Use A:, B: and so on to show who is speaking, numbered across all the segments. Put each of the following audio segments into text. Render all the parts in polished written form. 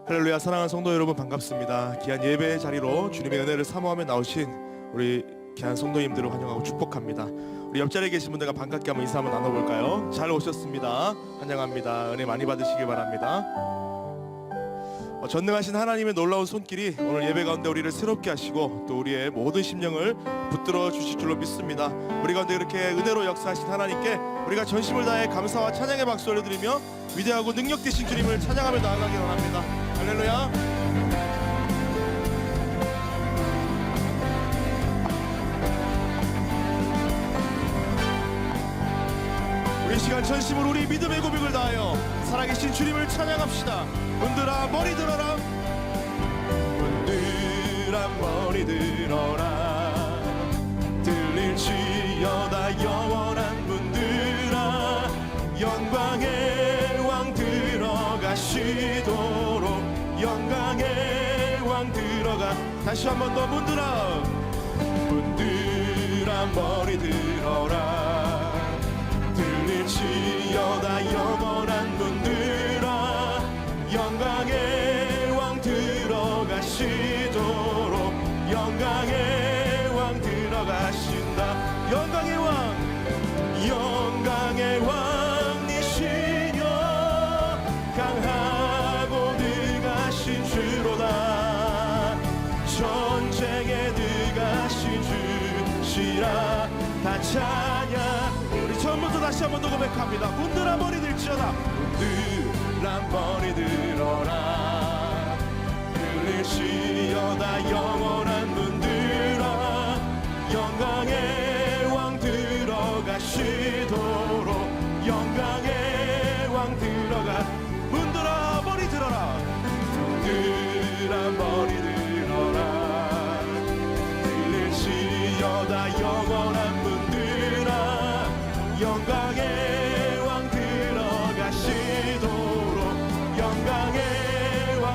A: 할렐루야. 사랑하는 성도 여러분, 반갑습니다. 귀한 예배의 자리로 주님의 은혜를 사모하며 나오신 우리 귀한 성도님들을 환영하고 축복합니다. 우리 옆자리에 계신 분들과 반갑게 한번 인사 한번 나눠볼까요? 잘 오셨습니다. 환영합니다. 은혜 많이 받으시길 바랍니다. 전능하신 하나님의 놀라운 손길이 오늘 예배 가운데 우리를 새롭게 하시고 또 우리의 모든 심령을 붙들어 주실 줄로 믿습니다. 우리 가운데 이렇게 은혜로 역사하신 하나님께 우리가 전심을 다해 감사와 찬양의 박수 올려드리며 위대하고 능력 되신 주님을 찬양하며 나아가기 원합니다. 할렐루야. 우리 시간 전심으로 우리 믿음의 고백을 다하여 살아계신 주님을 찬양합시다. 문들아 머리 들어라. 문들아 머리 들어라. 들릴지어다 영원한 문들아. 영광의 왕 들어가시도록. 영광의 왕 들어가. 다시 한 번 더. 문들아 문들아 머리 들어라. 들릴지어다 영원한 문들아. 영광의 왕 들어가시도록. 영광의 왕 들어가신다. 영광의 왕 영광의 왕이시여. 강하고 능하신 주로다. 전쟁에 능하신 주시라. 다 찬양. 우리 처음부터 다시 한 번 더 고백합니다. 문들아 머리 들지어다. 문들아 머리 들어라. 들릴지어다 영원한 문들아. 영광의 왕 들어가시도록. 영광의 왕 들어가. 문들아 머리 들어라. 문들아 머리 들어라. 들릴지어다 영원한 문들아. 영광의 왕 들어가시도록. 영광의 왕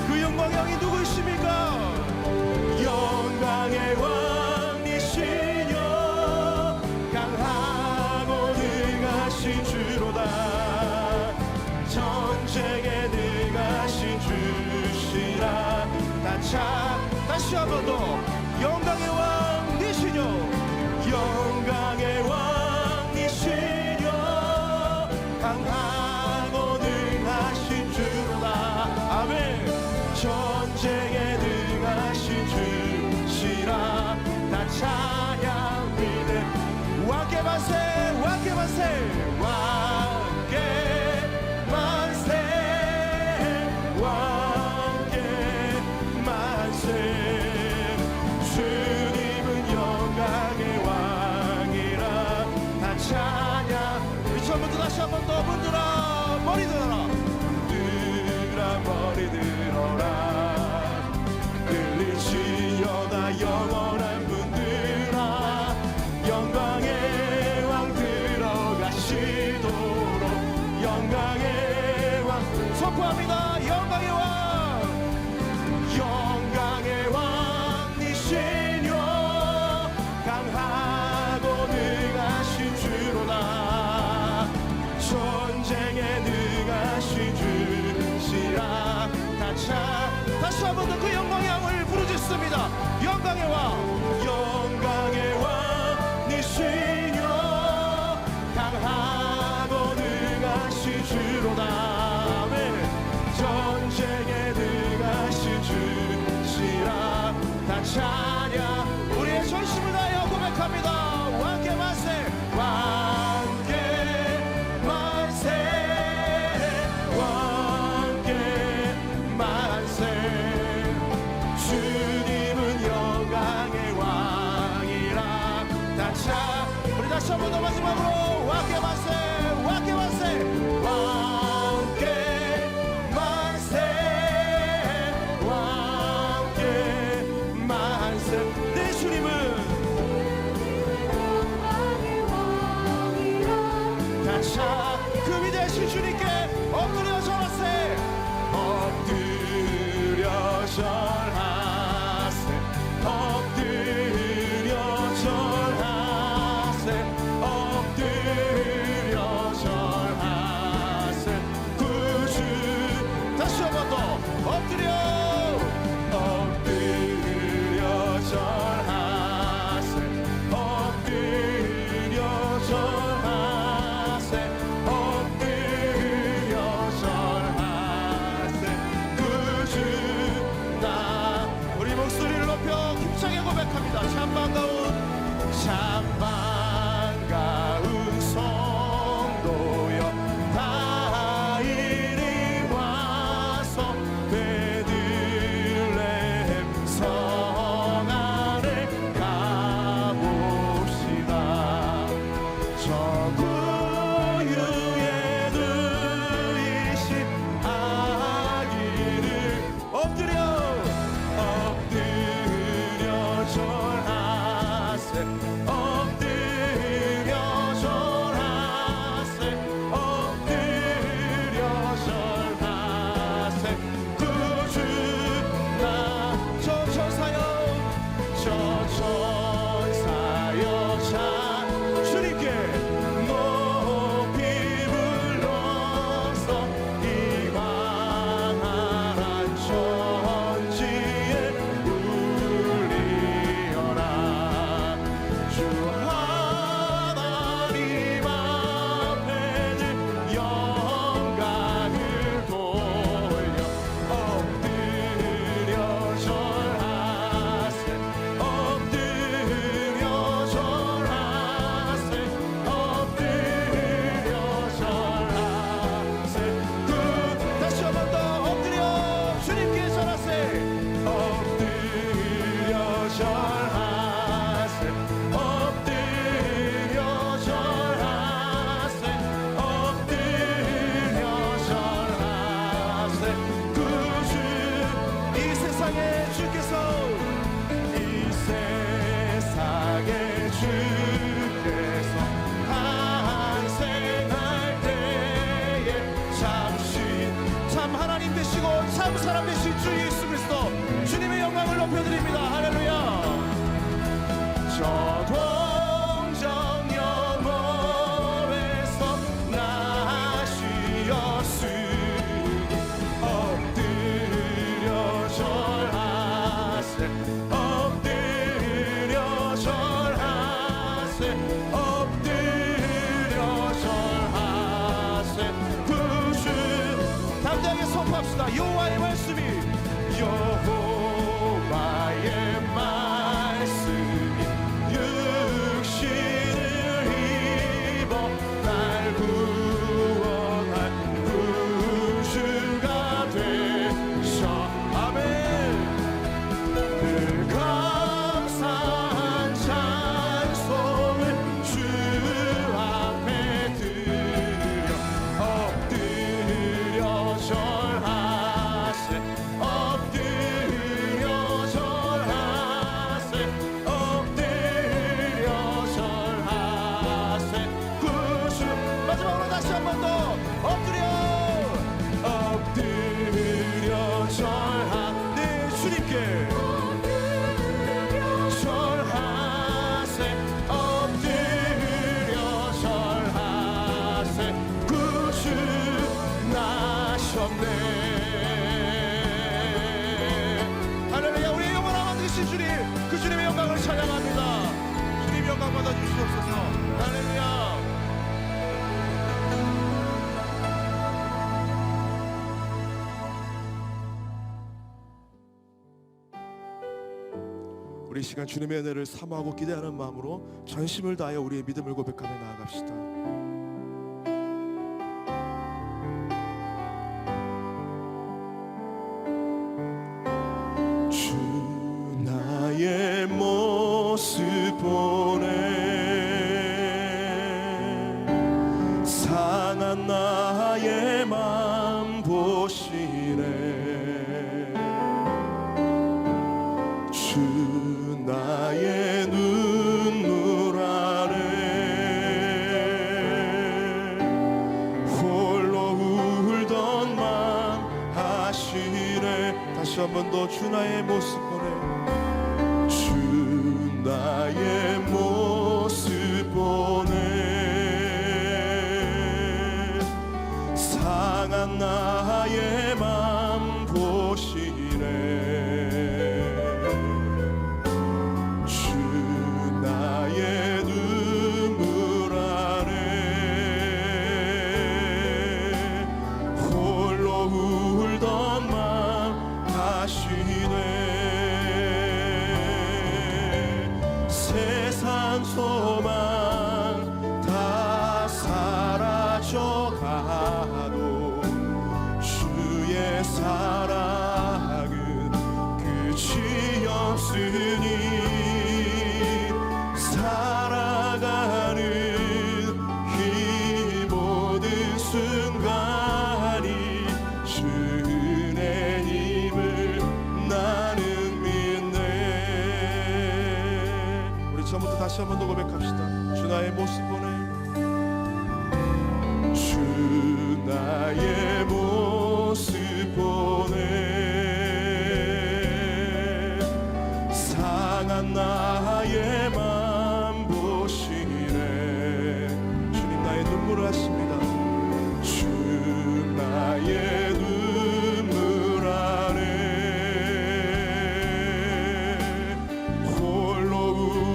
A: 그 영광의 왕이 누구이십니까? 영광의 왕이시여. 강하고 능하신 주로다. 전쟁에 능하신 주시라. 다시 한 번 더. 영광의 왕이시여. 영광의 왕이시여. 강하고 능하신 주로다. 아멘. 전쟁에 능하신 주시라. 다 찬양. 믿음 왕께 만세. 왕께 만세. 왕께 만세. 왕께 만세. 주님은 영광의 왕이라. 다 찬양. 우리 처음부터 다시 한 번 더. 문들아 머리 들어라. 문들아 머리 들어라. 들릴지어다 영원한 문들아. 영광의 왕 들어가시도록. 영광의 왕 선포합니다. 영광의 왕 영광의 왕이시여. 강하고 능하신 주로다. 전쟁에 능하신 주시라. 다시 한 번 더 그 영광의 왕을 부르짖습니다. 영광의 왕 영광의 왕이시여. 강하고 능하신 주로다. 전쟁에 능하신 주시라. 다 찬양. 우리의 전심을 다하여 고백합니다. 왕께 만세. 왕께 만세. 왕께 만세. 주님은 영광의 엎드려 절하세 엎드려 절하세 엎드려 절하세 그 주 나 우리 목소리를 높여 힘차게 고백합니다. 참 반가운 성도여 다 이리 와서 베들레헴 성 안에 가봅시다. 저 구유에 누이신 아기를 엎드려 절하세 엎드려 절하세 엎드려 절하세 그 주 나 저 천사여 자 주님께 높이 불러서 이 광활한 천지에 울리어라. 주 하나님 앞에는 영광을 돌려 엎드려 절하세 엎드려 절하세 엎드려 절하세 그 다시 한 번 더 엎드려 주님께 절하세 엎드려 절하세 엎드려 절하세 엎드려 절하세 그 주 이 세상의 주께서 이 세상의 주께서 탄생할 때에 참 하나님 되시고 참 사람 되신 주 예수 그리스도 주님의 영광을 높여드립니다. 할렐루야. 저 동정 영원에서 나시었으니 엎드려 절하세 엎드려 절하세 엎드려 절하세 그 주 담대하게 선포합시다. 여호와의 말씀이 육신을 입어 날 구원할 구주가 되셔. 아멘. 늘 감사한 찬송을 주 앞에 드려 엎드려 절하세 엎드려 절하세 엎드려 절하세 그 주 마지막으로 다시 한 번 더 엎드려 절하 네 주님께 절하세 엎드려 절하세 그 주 나셨네. 할렐루야. 우리의 영원한 왕이신 주님 그 주님의 영광을 찬양합니다. 주님 영광 받아 주시옵소서. 할렐루야. 우리 시간 주님의 은혜를 사모하고 기대하는 마음으로 전심을 다하여 우리의 믿음을 고백하며 나아갑시다. 주 나의 모습 보네 상한 나의 맘 보시네 주 나의 눈물 아래 홀로 울던 맘 하시네. 다시 한 번 더 주 나의 모습 보네 주 나의 모습 보네 상한 나의 맘 보시 세상 소망 다 사라져가도 주의 사랑은 끝이 없으니 살아가는 이 모든 순간이 주 은혜임을 나는 믿네. 우리 처음부터 다시 한 번 더 고백합시다. 주 나의 모습 보내, 주 나의 모습 보내, 상한 나의 맘 보시네. 주님 나의 눈물을 하십니다. 주 나의 눈물 안에 홀로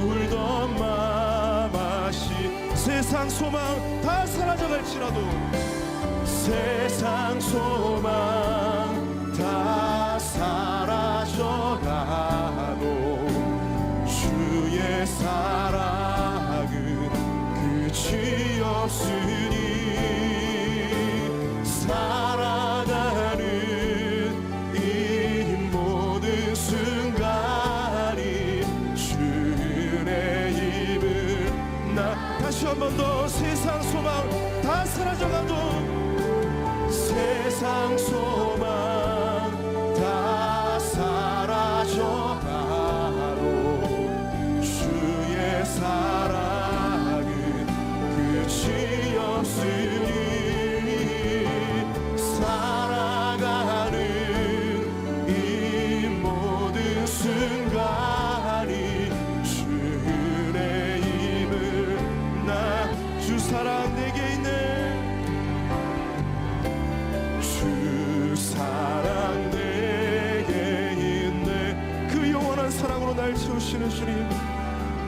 A: 울던 맘 아시 세상 소망 다 사라져갈지라도 세상 소망 다 사라져가도 주의 사랑은 끝이 없으니 살아가는 이 모든 순간이 주 은혜임을 나 다시 한 번 더 세상 소망 다 사라져가도 세상 소망 다 사라져가도 주의 사랑은 끝이 없으니 살아가는 이 모든 순간이 주 은혜임을 나 주 사랑 내게 있네. 주 사랑 내게 있네. 그 영원한 사랑으로 날 채우시는 주님,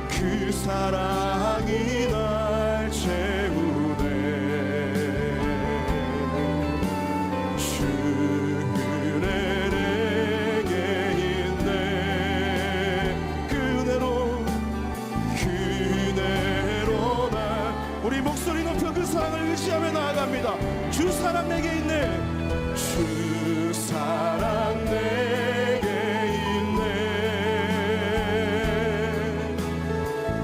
A: 그 사랑이 날 채우네. 주 은혜 내게 있네. 그 은혜로 날 우리 목소리 높여 그 사랑을 의지하며 나아갑니다. 주 사랑 내게 있네. 주 사랑 내게 있네.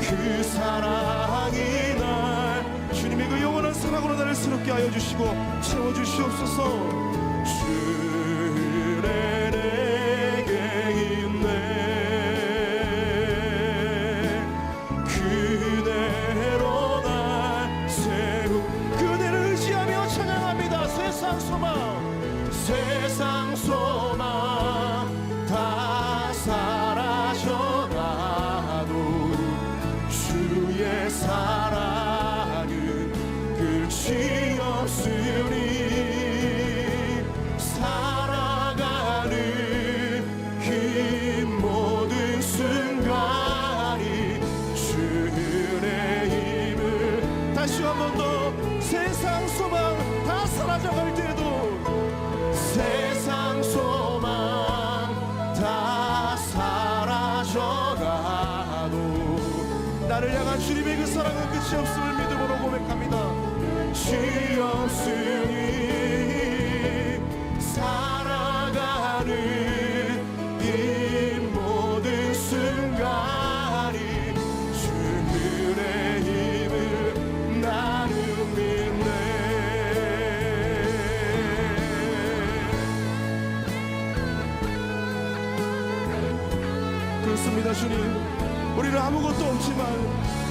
A: 그 사랑이 날 주님의 그 영원한 사랑으로 나를 새롭게 하여 주시고 채워주시옵소서. 주 은혜 내게 있네. 그 은혜로 날 세우 그 은혜를 의지하며 찬양합니다. 세상 소망 세상 소망 다 사라져가도 주의 사랑은 끝이 없으니 살아가는 이 모든 순간이 주 은혜임을 다시 한 번 더 세상 소망 다 사라져갈 때도 세상 소망 다 사라져가도 나를 향한 주님의 그 사랑은 끝이 없음을 믿음으로 고백합니다. 끝이 없으니 살아가는 이 모든 순간이 주 은혜임을 나는 믿네. 그렇습니다. 주님, 우리는 아무것도 없지만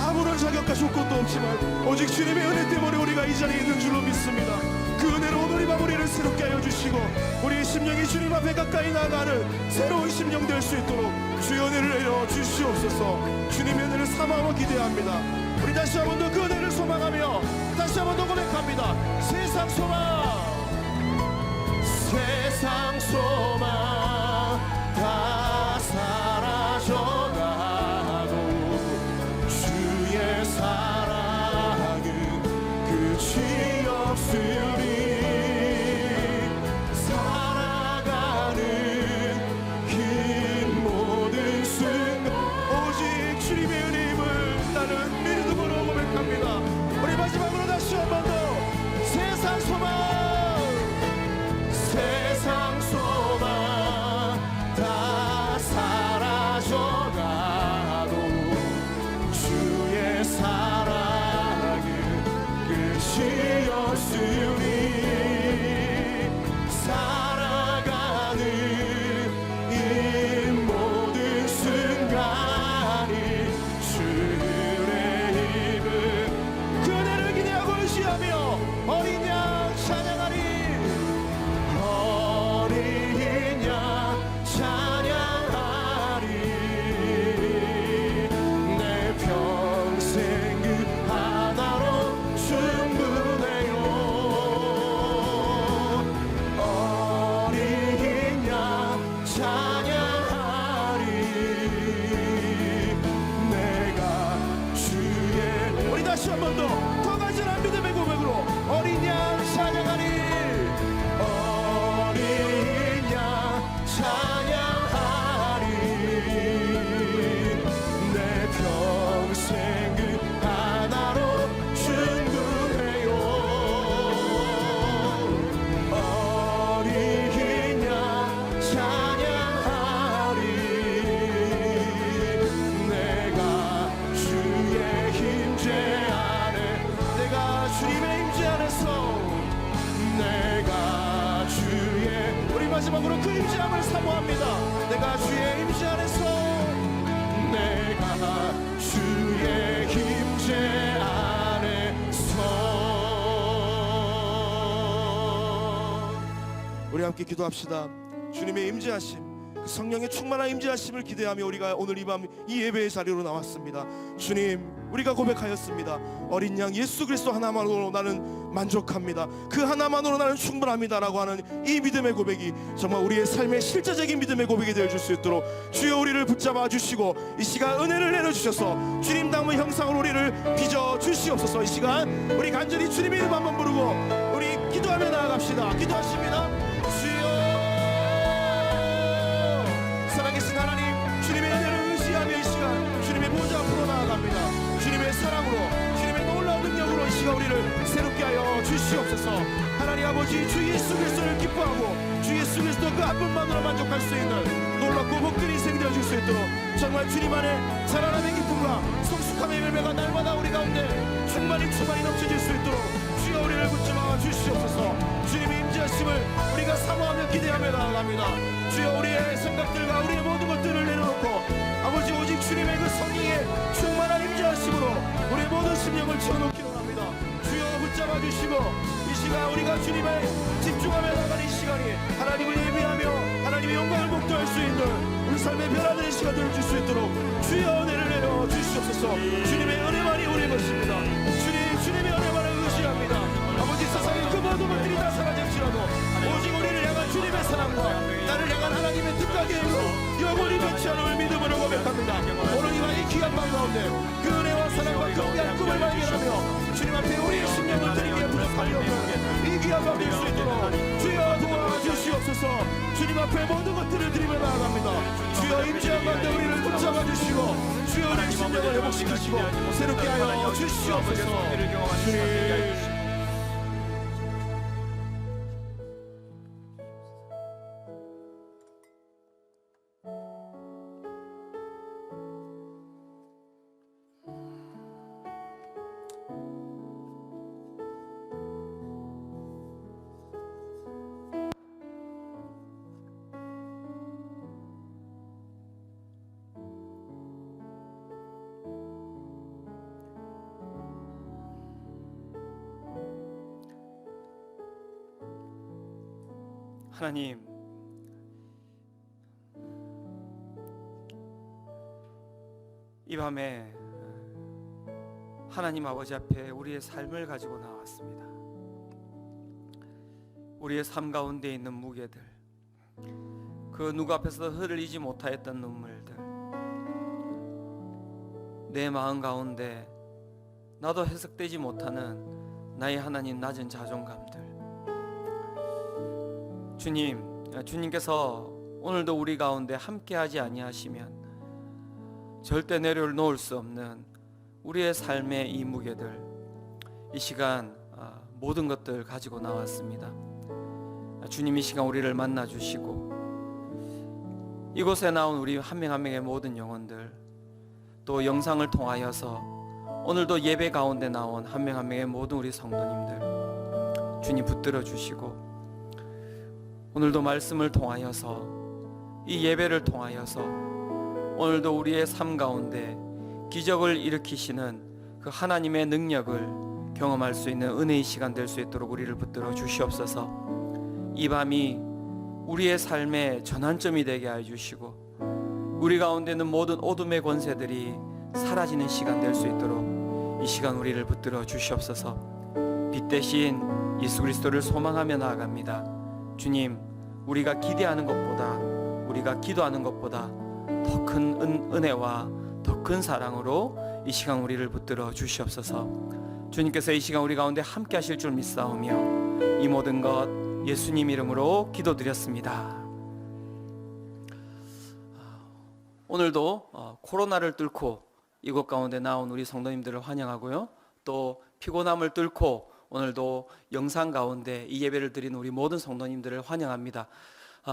A: 아무런 자격과 조건도 없지만 오직 주님의 은혜 때문에 우리가 이 자리에 있는 줄로 믿습니다. 그 은혜로 오늘 이 밤 우리를 새롭게 하여 주시고 우리의 심령이 주님 앞에 가까이 나가는 새로운 심령 될 수 있도록 주의 은혜를 내려 주시옵소서. 주님의 은혜를 사모하고 기대합니다. 우리 다시 한 번 더 그 은혜를 소망하며 다시 한 번 더 고백합니다. 세상 소망 세상 소망 다 사라져가도 주의 사랑은 끝이 없으니 살아가는 긴 모든 순간 오직 주님의 은혜임을 나는 마지막으로 그 임재함을 사모합니다. 내가 주의 임재 안에서, 내가 주의 임재 안에서. 우리 함께 기도합시다. 주님의 임재하심, 그 성령의 충만한 임재하심을 기대하며 우리가 오늘 이 밤 이 예배의 자리로 나왔습니다. 주님, 우리가 고백하였습니다. 어린 양 예수 그리스도 하나만으로 나는 만족합니다. 그 하나만으로 나는 충분합니다 라고 하는 이 믿음의 고백이 정말 우리의 삶의 실제적인 믿음의 고백이 되어줄 수 있도록 주여 우리를 붙잡아 주시고 이 시간 은혜를 내려주셔서 주님 닮은 형상으로 우리를 빚어 주시옵소서. 이 시간 우리 간절히 주님의 이름 한번 부르고 우리 기도하며 나아갑시다. 기도하십니다. 주여, 살아계신 하나님, 주님의 은혜를 의지하며 이 시간 주님의 보좌 앞으로 나아갑니다. 주님의 사랑으로, 주님의 놀라운 능력으로 이 시간 우리를 새롭게 하여 주시옵소서. 하나님 아버지, 주 예수 그리스도를 기뻐하고 주 예수 그리스도 그 한 분만으로 만족할 수 있는 놀랍고 복된 인생 되어줄 수 있도록 정말 주님 안에 자라나는 기쁨과 성숙함의 열매가 날마다 우리 가운데 충만히 넘쳐질 수 있도록 주여 우리를 붙잡아 주시옵소서. 주님의 임재하심을 우리가 사모하며 기대하며 나아갑니다. 주여, 우리의 생각들과 우리의 모든 것들을 내려놓고 아버지 오직 주님의 그 성령의 충만한 임재하심으로 우리의 모든 심령을 채워놓기로 합니다. 주여 붙잡아 주시고 이 시간 우리가 주님의 집중하며 나가는 이 시간이 하나님을 예배하며 하나님의 영광을 목도할 수 있는 우리 삶의 변화되는 시간 되어줄 수 있도록 주여 은혜를 내려 주시옵소서. 주님의 은혜만이 우리의 것입니다. 주님의 은혜만을 의지합니다. 아버지, 세상의 그 모든 것들이 다 사라질지라도 오직 우리를 향한 주님의 사랑과 나를 향한 하나님의 뜻과 계획으로 영원히 변치 않을 믿음으로 고백합니다. 오늘 이와 이 귀한 밤 가운데 그 은혜와 사랑과 그 귀한 꿈을 발견하며 주님 앞에 우리의 심령을 드리기에 부족함이 없는 이 귀한 밤 될 수 있도록 주여 도와주시옵소서. 주님 앞에 모든 것들을 드리며 나아갑니다. 주여 임재한 가운데 우리를 붙잡아 주시고 주여 우리의 심령을 회복시키시고 새롭게 하여 주시옵소서. 주님,
B: 하나님, 이 밤에 하나님 아버지 앞에 우리의 삶을 가지고 나왔습니다. 우리의 삶 가운데 있는 무게들, 그 누구 앞에서도 흘리지 못하였던 눈물들, 내 마음 가운데 나도 해석되지 못하는 나의 하나님 낮은 자존감들, 주님께서 오늘도 우리 가운데 함께하지 아니하시면 절대 내려놓을 수 없는 우리의 삶의 이 무게들, 이 시간 모든 것들 가지고 나왔습니다. 주님, 이 시간 우리를 만나 주시고 이곳에 나온 우리 한 명 한 명의 모든 영혼들, 또 영상을 통하여서 오늘도 예배 가운데 나온 한 명 한 명의 모든 우리 성도님들, 주님 붙들어 주시고 오늘도 말씀을 통하여서 이 예배를 통하여서 오늘도 우리의 삶 가운데 기적을 일으키시는 그 하나님의 능력을 경험할 수 있는 은혜의 시간 될 수 있도록 우리를 붙들어 주시옵소서. 이 밤이 우리의 삶의 전환점이 되게 하여 주시고 우리 가운데 있는 모든 어둠의 권세들이 사라지는 시간 될 수 있도록 이 시간 우리를 붙들어 주시옵소서. 빛 대신 예수 그리스도를 소망하며 나아갑니다. 주님, 우리가 기대하는 것보다, 우리가 기도하는 것보다 더 큰 은혜와 더 큰 사랑으로 이 시간 우리를 붙들어 주시옵소서. 주님께서 이 시간 우리 가운데 함께 하실 줄 믿사오며 이 모든 것 예수님 이름으로 기도드렸습니다. 오늘도 코로나를 뚫고 이곳 가운데 나온 우리 성도님들을 환영하고요, 또 피곤함을 뚫고 오늘도 영상 가운데 이 예배를 드리는 우리 모든 성도님들을 환영합니다.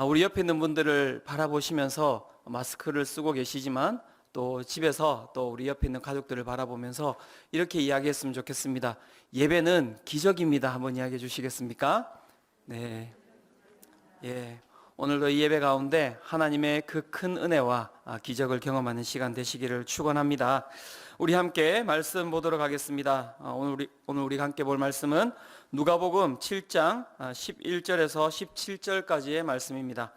B: 우리 옆에 있는 분들을 바라보시면서 마스크를 쓰고 계시지만 또 집에서 또 우리 옆에 있는 가족들을 바라보면서 이렇게 이야기했으면 좋겠습니다. 예배는 기적입니다. 한번 이야기해 주시겠습니까? 네. 예. 오늘도 이 예배 가운데 하나님의 그 큰 은혜와 기적을 경험하는 시간 되시기를 축원합니다. 우리 함께 말씀 보도록 하겠습니다. 오늘 우리가 함께 볼 말씀은 누가복음 7장 11절에서 17절까지의 말씀입니다.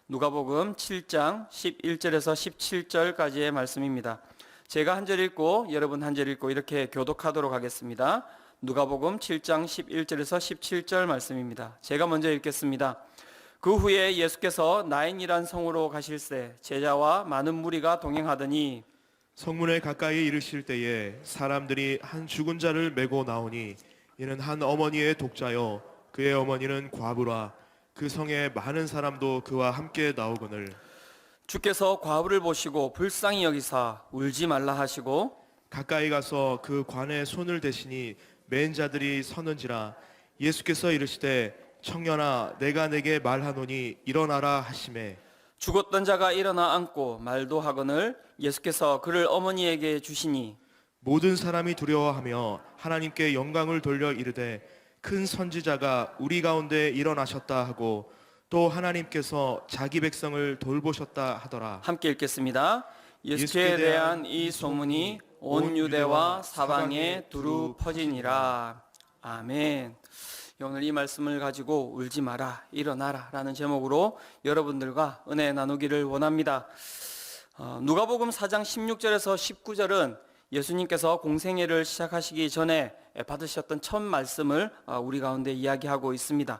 B: 누가복음 7장 11절에서 17절까지의 말씀입니다. 제가 한 절 읽고 여러분 한 절 읽고 이렇게 교독하도록 하겠습니다. 누가복음 7장 11절에서 17절 말씀입니다. 제가 먼저 읽겠습니다. 그 후에 예수께서 나인이란 성으로 가실새 제자와 많은 무리가 동행하더니
A: 성문에 가까이 이르실 때에 사람들이 한 죽은 자를 메고 나오니 이는 한 어머니의 독자요 그의 어머니는 과부라. 그 성에 많은 사람도 그와 함께 나오거늘
B: 주께서 과부를 보시고 불쌍히 여기사 울지 말라 하시고
A: 가까이 가서 그 관에 손을 대시니 맨 자들이 서는지라. 예수께서 이르시되 청년아 내가 내게 말하노니 일어나라 하시매
B: 죽었던 자가 일어나 앉고 말도 하거늘 예수께서 그를 어머니에게 주시니
A: 모든 사람이 두려워하며 하나님께 영광을 돌려 이르되 큰 선지자가 우리 가운데 일어나셨다 하고 또 하나님께서 자기 백성을 돌보셨다 하더라.
B: 함께 읽겠습니다. 예수께 대한 이 소문이 온 유대와 사방에 두루 퍼지니라. 아멘. 오늘 이 말씀을 가지고 울지 마라 일어나라 라는 제목으로 여러분들과 은혜 나누기를 원합니다. 누가복음 4장 16절에서 19절은 예수님께서 공생애를 시작하시기 전에 받으셨던 첫 말씀을 우리 가운데 이야기하고 있습니다.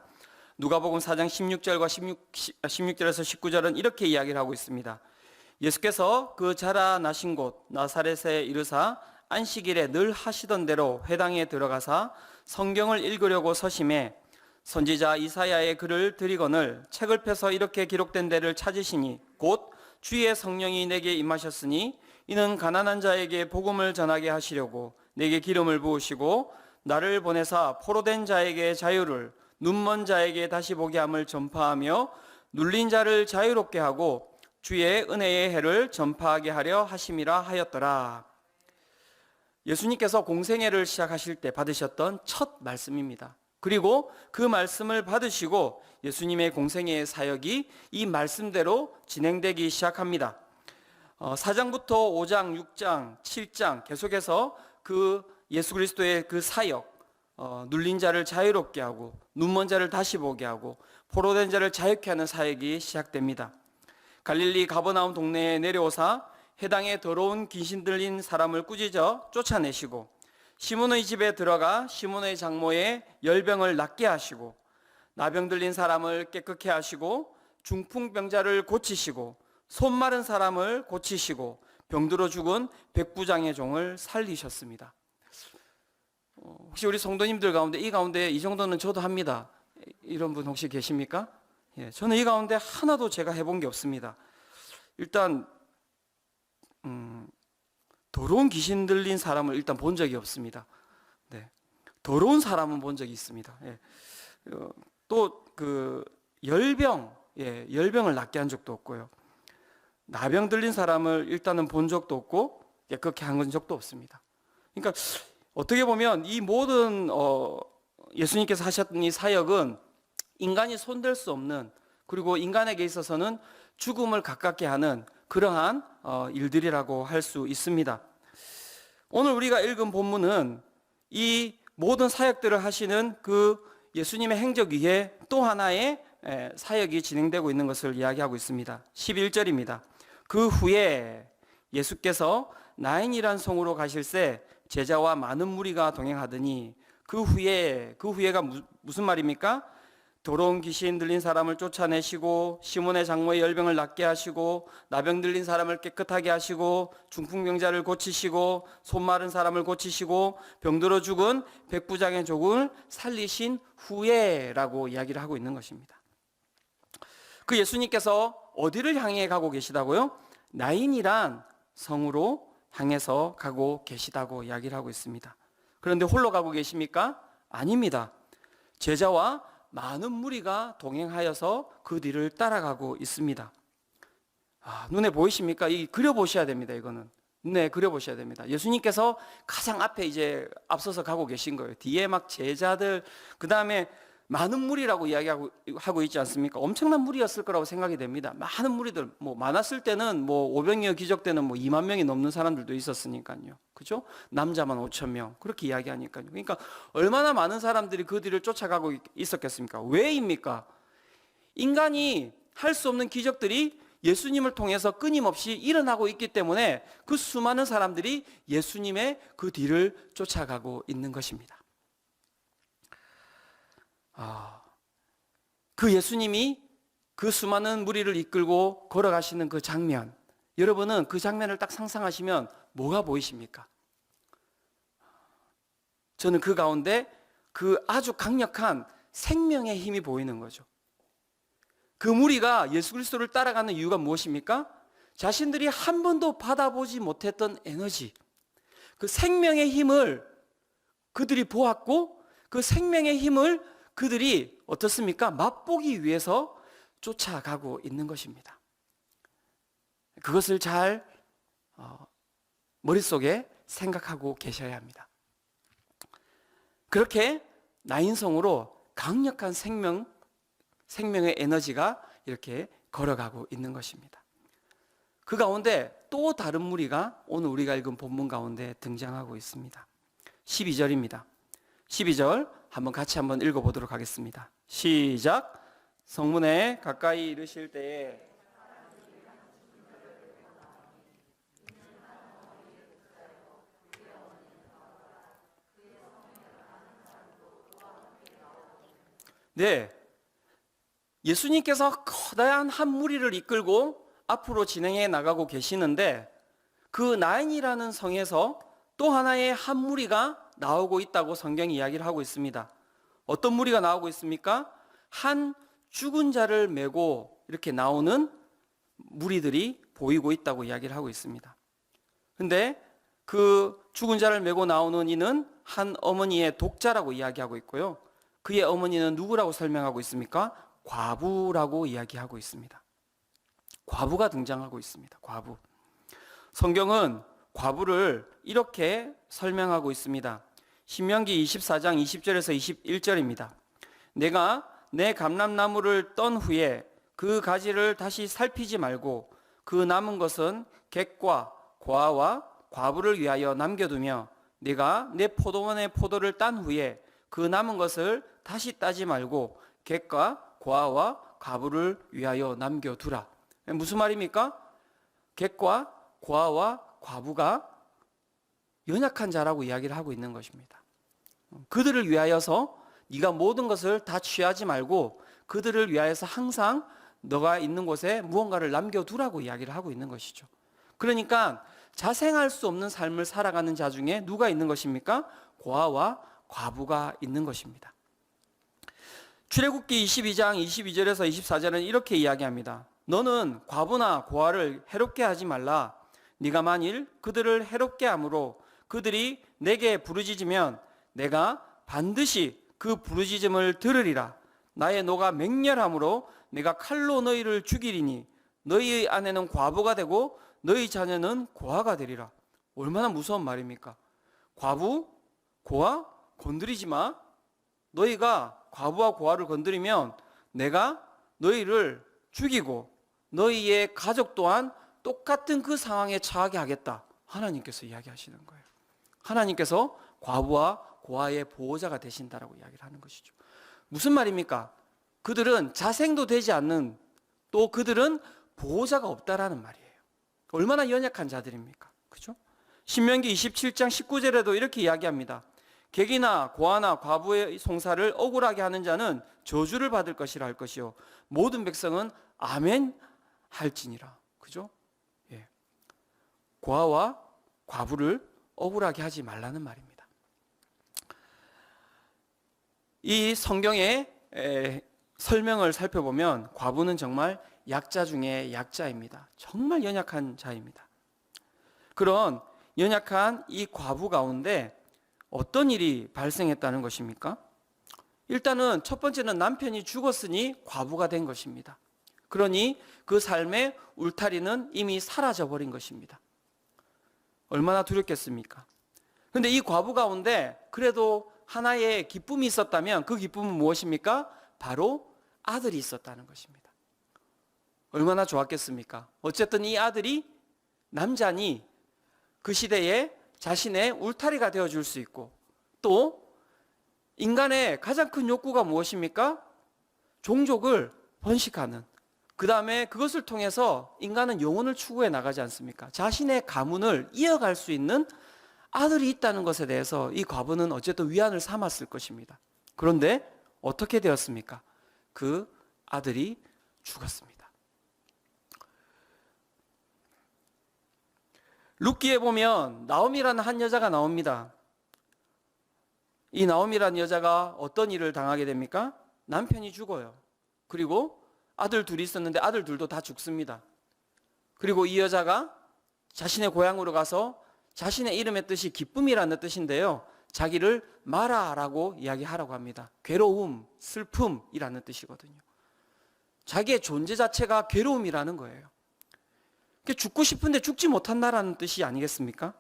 B: 누가복음 4장 16절과 16절에서 19절은 이렇게 이야기를 하고 있습니다. 예수께서 그 자라나신 곳 나사렛에 이르사 안식일에 늘 하시던 대로 회당에 들어가사 성경을 읽으려고 서심해 선지자 이사야의 글을 들이거늘 책을 펴서 이렇게 기록된 데를 찾으시니 곧 주의 성령이 내게 임하셨으니 이는 가난한 자에게 복음을 전하게 하시려고 내게 기름을 부으시고 나를 보내사 포로된 자에게 자유를 눈먼 자에게 다시 보게 함을 전파하며 눌린 자를 자유롭게 하고 주의 은혜의 해를 전파하게 하려 하심이라 하였더라. 예수님께서 공생애를 시작하실 때 받으셨던 첫 말씀입니다. 그리고 그 말씀을 받으시고 예수님의 공생애의 사역이 이 말씀대로 진행되기 시작합니다. 4장부터 5장, 6장, 7장 계속해서 그 예수 그리스도의 그 사역, 눌린 자를 자유롭게 하고 눈먼 자를 다시 보게 하고 포로된 자를 자유케 하는 사역이 시작됩니다. 갈릴리 가버나움 동네에 내려오사 해당에 더러운 귀신 들린 사람을 꾸짖어 쫓아내시고 시몬의 집에 들어가 시몬의 장모의 열병을 낫게 하시고 나병 들린 사람을 깨끗게 하시고 중풍병자를 고치시고 손 마른 사람을 고치시고 병들어 죽은 백부장의 종을 살리셨습니다. 혹시 우리 성도님들 가운데 이 가운데 이 정도는 저도 합니다. 이런 분 혹시 계십니까? 예, 저는 이 가운데 하나도 제가 해본 게 없습니다. 일단 더러운 귀신 들린 사람을 일단 본 적이 없습니다. 네, 더러운 사람은 본 적이 있습니다. 예. 또 그 열병을 낫게 한 적도 없고요. 나병 들린 사람을 일단은 본 적도 없고 깨끗게 한 적도 없습니다. 그러니까 어떻게 보면 이 모든 예수님께서 하셨던 이 사역은 인간이 손댈 수 없는 그리고 인간에게 있어서는 죽음을 가깝게 하는 그러한 일들이라고 할 수 있습니다. 오늘 우리가 읽은 본문은 이 모든 사역들을 하시는 그 예수님의 행적 위에 또 하나의 사역이 진행되고 있는 것을 이야기하고 있습니다. 11절입니다. 그 후에 예수께서 나인이란 성으로 가실새 제자와 많은 무리가 동행하더니 그 후에가 무슨 말입니까? 더러운 귀신 들린 사람을 쫓아내시고 시몬의 장모의 열병을 낫게 하시고 나병 들린 사람을 깨끗하게 하시고 중풍병자를 고치시고 손 마른 사람을 고치시고 병들어 죽은 백부장의 종을 살리신 후에라고 이야기를 하고 있는 것입니다. 그 예수님께서 어디를 향해 가고 계시다고요? 나인이란 성으로 향해서 가고 계시다고 이야기를 하고 있습니다. 그런데 홀로 가고 계십니까? 아닙니다. 제자와 많은 무리가 동행하여서 그 뒤를 따라가고 있습니다. 눈에 보이십니까? 그려보셔야 됩니다. 이거는 눈에 그려보셔야 됩니다. 예수님께서 가장 앞에 이제 앞서서 가고 계신 거예요. 뒤에 막 제자들, 그 다음에 많은 무리라고 이야기하고 있지 않습니까? 엄청난 무리였을 거라고 생각이 됩니다. 많은 무리들, 많았을 때는 500여 기적 때는 2만 명이 넘는 사람들도 있었으니까요. 그죠? 남자만 5천 명. 그렇게 이야기하니까요. 그러니까 얼마나 많은 사람들이 그 뒤를 쫓아가고 있었겠습니까? 왜입니까? 인간이 할 수 없는 기적들이 예수님을 통해서 끊임없이 일어나고 있기 때문에 그 수많은 사람들이 예수님의 그 뒤를 쫓아가고 있는 것입니다. 그 예수님이 그 수많은 무리를 이끌고 걸어가시는 그 장면, 여러분은 그 장면을 딱 상상하시면 뭐가 보이십니까? 저는 그 가운데 그 아주 강력한 생명의 힘이 보이는 거죠. 그 무리가 예수 그리스도를 따라가는 이유가 무엇입니까? 자신들이 한 번도 받아보지 못했던 에너지, 그 생명의 힘을 그들이 보았고 그 생명의 힘을 그들이 어떻습니까? 맛보기 위해서 쫓아가고 있는 것입니다. 그것을 잘 머릿속에 생각하고 계셔야 합니다. 그렇게 나인성으로 강력한 생명의 에너지가 이렇게 걸어가고 있는 것입니다. 그 가운데 또 다른 무리가 오늘 우리가 읽은 본문 가운데 등장하고 있습니다. 12절입니다. 12절 한번 같이 한번 읽어보도록 하겠습니다. 시작. 성문에 가까이 이르실 때에 네, 예수님께서 커다란 한 무리를 이끌고 앞으로 진행해 나가고 계시는데 그 나인이라는 성에서 또 하나의 한 무리가 나오고 있다고 성경이 이야기를 하고 있습니다. 어떤 무리가 나오고 있습니까? 한 죽은 자를 메고 이렇게 나오는 무리들이 보이고 있다고 이야기를 하고 있습니다. 근데 그 죽은 자를 메고 나오는 이는 한 어머니의 독자라고 이야기하고 있고요. 그의 어머니는 누구라고 설명하고 있습니까? 과부라고 이야기하고 있습니다. 과부가 등장하고 있습니다. 과부. 성경은 과부를 이렇게 설명하고 있습니다. 신명기 24장 20절에서 21절입니다. 내가 내 감람나무를 떤 후에 그 가지를 다시 살피지 말고 그 남은 것은 객과 고아와 과부를 위하여 남겨두며 네가 내 포도원의 포도를 딴 후에 그 남은 것을 다시 따지 말고 객과 고아와 과부를 위하여 남겨두라. 무슨 말입니까? 객과 고아와 과부가 연약한 자라고 이야기를 하고 있는 것입니다. 그들을 위하여서 네가 모든 것을 다 취하지 말고 그들을 위하여서 항상 너가 있는 곳에 무언가를 남겨두라고 이야기를 하고 있는 것이죠. 그러니까 자생할 수 없는 삶을 살아가는 자 중에 누가 있는 것입니까? 고아와 과부가 있는 것입니다. 출애굽기 22장 22절에서 24절은 이렇게 이야기합니다. 너는 과부나 고아를 해롭게 하지 말라. 네가 만일 그들을 해롭게 함으로 그들이 내게 부르짖으면 내가 반드시 그 부르짖음을 들으리라. 나의 노가 맹렬함으로 내가 칼로 너희를 죽이리니 너희의 아내는 과부가 되고 너희 자녀는 고아가 되리라. 얼마나 무서운 말입니까? 과부, 고아 건드리지 마. 너희가 과부와 고아를 건드리면 내가 너희를 죽이고 너희의 가족 또한 똑같은 그 상황에 처하게 하겠다. 하나님께서 이야기하시는 거예요. 하나님께서 과부와 고아의 보호자가 되신다라고 이야기를 하는 것이죠. 무슨 말입니까? 그들은 자생도 되지 않는, 또 그들은 보호자가 없다라는 말이에요. 얼마나 연약한 자들입니까? 그죠? 신명기 27장 19절에도 이렇게 이야기합니다. 객이나 고아나 과부의 송사를 억울하게 하는 자는 저주를 받을 것이라 할 것이요 모든 백성은 아멘 할지니라. 그죠? 예. 고아와 과부를 억울하게 하지 말라는 말입니다. 이 성경의 설명을 살펴보면 과부는 정말 약자 중에 약자입니다. 정말 연약한 자입니다. 그런 연약한 이 과부 가운데 어떤 일이 발생했다는 것입니까? 일단은 첫 번째는 남편이 죽었으니 과부가 된 것입니다. 그러니 그 삶의 울타리는 이미 사라져 버린 것입니다. 얼마나 두렵겠습니까? 그런데 이 과부 가운데 그래도 하나의 기쁨이 있었다면 그 기쁨은 무엇입니까? 바로 아들이 있었다는 것입니다. 얼마나 좋았겠습니까? 어쨌든 이 아들이 남자니 그 시대에 자신의 울타리가 되어줄 수 있고, 또 인간의 가장 큰 욕구가 무엇입니까? 종족을 번식하는, 그 다음에 그것을 통해서 인간은 영혼을 추구해 나가지 않습니까? 자신의 가문을 이어갈 수 있는 아들이 있다는 것에 대해서 이 과부는 어쨌든 위안을 삼았을 것입니다. 그런데 어떻게 되었습니까? 그 아들이 죽었습니다. 룻기에 보면 나옴이라는 한 여자가 나옵니다. 이 나옴이라는 여자가 어떤 일을 당하게 됩니까? 남편이 죽어요. 그리고 아들 둘이 있었는데 아들 둘도 다 죽습니다. 그리고 이 여자가 자신의 고향으로 가서 자신의 이름의 뜻이 기쁨이라는 뜻인데요, 자기를 마라라고 이야기하라고 합니다. 괴로움, 슬픔이라는 뜻이거든요. 자기의 존재 자체가 괴로움이라는 거예요. 죽고 싶은데 죽지 못한다라는 뜻이 아니겠습니까?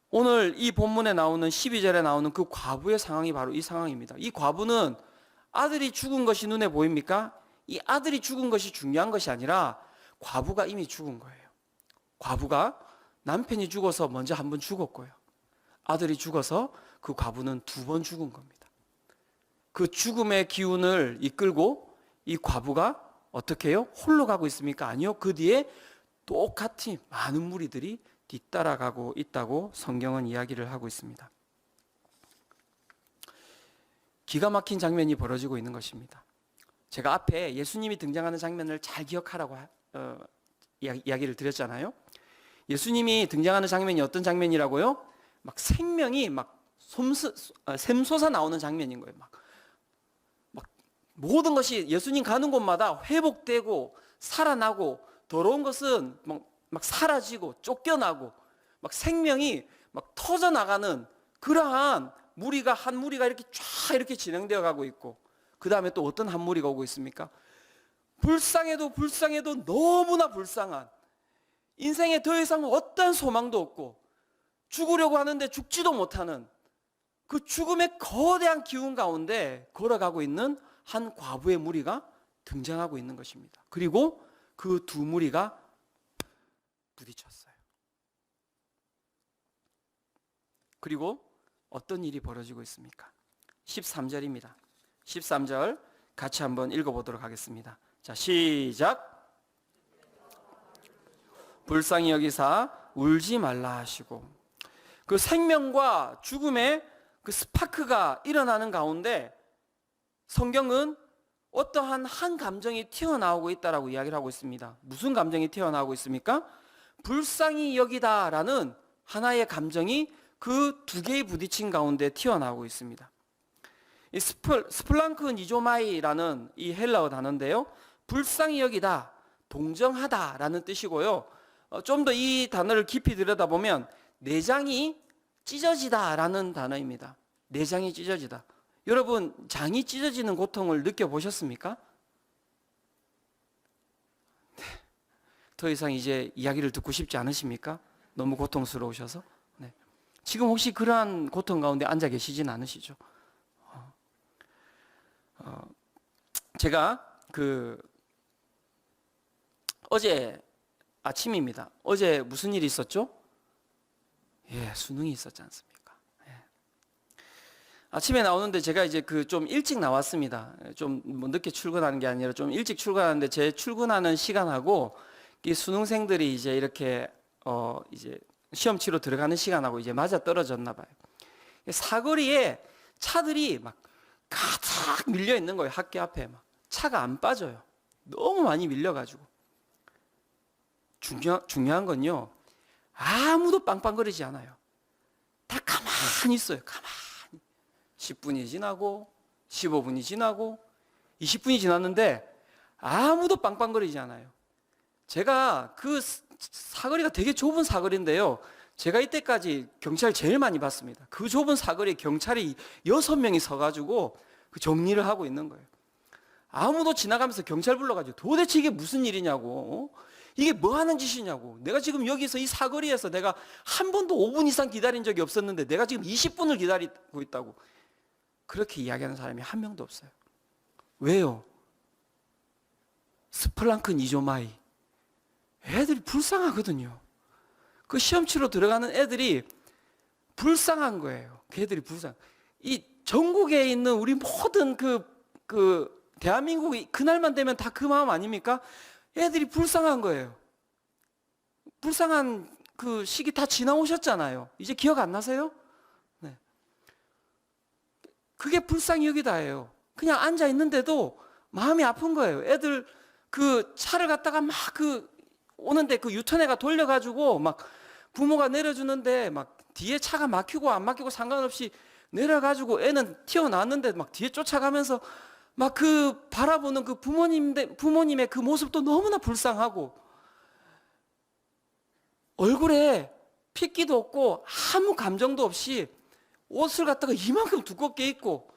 B: 오늘 이 본문에 나오는 12절에 나오는 그 과부의 상황이 바로 이 상황입니다. 이 과부는 아들이 죽은 것이 눈에 보입니까? 이 아들이 죽은 것이 중요한 것이 아니라 과부가 이미 죽은 거예요. 과부가 남편이 죽어서 먼저 한 번 죽었고요, 아들이 죽어서 그 과부는 2번 죽은 겁니다. 그 죽음의 기운을 이끌고 이 과부가 어떻게 해요? 홀로 가고 있습니까? 아니요. 그 뒤에 똑같이 많은 무리들이 뒤따라가고 있다고 성경은 이야기를 하고 있습니다. 기가 막힌 장면이 벌어지고 있는 것입니다. 제가 앞에 예수님이 등장하는 장면을 잘 기억하라고 이야기를 드렸잖아요. 예수님이 등장하는 장면이 어떤 장면이라고요? 막 생명이 막 샘솟아 나오는 장면인 거예요. 막 모든 것이 예수님 가는 곳마다 회복되고 살아나고, 더러운 것은 막 사라지고 쫓겨나고, 막 생명이 막 터져나가는 그러한 무리가, 한 무리가 이렇게 쫙 이렇게 진행되어 가고 있고, 그 다음에 또 어떤 한 무리가 오고 있습니까? 불쌍해도 너무나 불쌍한, 인생에 더 이상 어떤 소망도 없고 죽으려고 하는데 죽지도 못하는 그 죽음의 거대한 기운 가운데 걸어가고 있는 한 과부의 무리가 등장하고 있는 것입니다. 그리고 그 2무리가 부딪혔어요. 그리고 어떤 일이 벌어지고 있습니까? 13절입니다. 13절 같이 한번 읽어보도록 하겠습니다. 자, 시작. 불쌍히 여기사 울지 말라 하시고, 그 생명과 죽음의 그 스파크가 일어나는 가운데 성경은 어떠한 한 감정이 튀어나오고 있다라고 이야기를 하고 있습니다. 무슨 감정이 튀어나오고 있습니까? 불쌍히 여기다라는 하나의 감정이 그 2개의 부딪힌 가운데 튀어나오고 있습니다. 이 스플랑크 니조마이라는 이 헬라어 단어인데요, 불쌍히 여기다, 동정하다라는 뜻이고요, 좀 더 이 단어를 깊이 들여다보면 내장이 찢어지다라는 단어입니다. 내장이 찢어지다. 여러분, 장이 찢어지는 고통을 느껴보셨습니까? 네. 더 이상 이제 이야기를 듣고 싶지 않으십니까? 너무 고통스러우셔서. 네. 지금 혹시 그러한 고통 가운데 앉아 계시진 않으시죠? 제가 어제 아침입니다. 어제 무슨 일이 있었죠? 수능이 있었지 않습니까? 아침에 나오는데 제가 이제 좀 일찍 나왔습니다. 좀 뭐 늦게 출근하는 게 아니라 좀 일찍 출근하는데, 제 출근하는 시간하고 이 수능생들이 이제 이렇게 이제 시험 치러 들어가는 시간하고 이제 맞아 떨어졌나 봐요. 사거리에 차들이 막 가득 밀려 있는 거예요. 학교 앞에 막 차가 안 빠져요. 너무 많이 밀려가지고. 중요한 건요, 아무도 빵빵거리지 않아요. 다 가만히 있어요. 가만히. 10분이 지나고 15분이 지나고 20분이 지났는데 아무도 빵빵거리지 않아요. 제가 그 사거리가 되게 좁은 사거리인데요, 제가 이때까지 경찰 제일 많이 봤습니다. 그 좁은 사거리에 경찰이 6명이 서가지고 그 정리를 하고 있는 거예요. 아무도 지나가면서 경찰 불러가지고 도대체 이게 무슨 일이냐고, 이게 뭐 하는 짓이냐고. 내가 지금 여기서 이 사거리에서 내가 한 번도 5분 이상 기다린 적이 없었는데 내가 지금 20분을 기다리고 있다고. 그렇게 이야기하는 사람이 한 명도 없어요. 왜요? 스플랑크 니조마이. 애들이 불쌍하거든요. 그 시험 치러 들어가는 애들이 불쌍한 거예요. 걔들이 이 전국에 있는 우리 모든 대한민국이 그날만 되면 다 그 마음 아닙니까? 애들이 불쌍한 거예요. 불쌍한 그 시기 다 지나오셨잖아요. 이제 기억 안 나세요? 네. 그게 불쌍히 여기다예요. 그냥 앉아 있는데도 마음이 아픈 거예요. 애들 그 차를 갖다가 막 오는데 그 유턴해가 돌려가지고 막 부모가 내려주는데 막 뒤에 차가 막히고 안 막히고 상관없이 내려가지고 애는 튀어나왔는데 막 뒤에 쫓아가면서 막 그 바라보는 그 부모님의 그 모습도 너무나 불쌍하고 얼굴에 핏기도 없고 아무 감정도 없이 옷을 갖다가 이만큼 두껍게 입고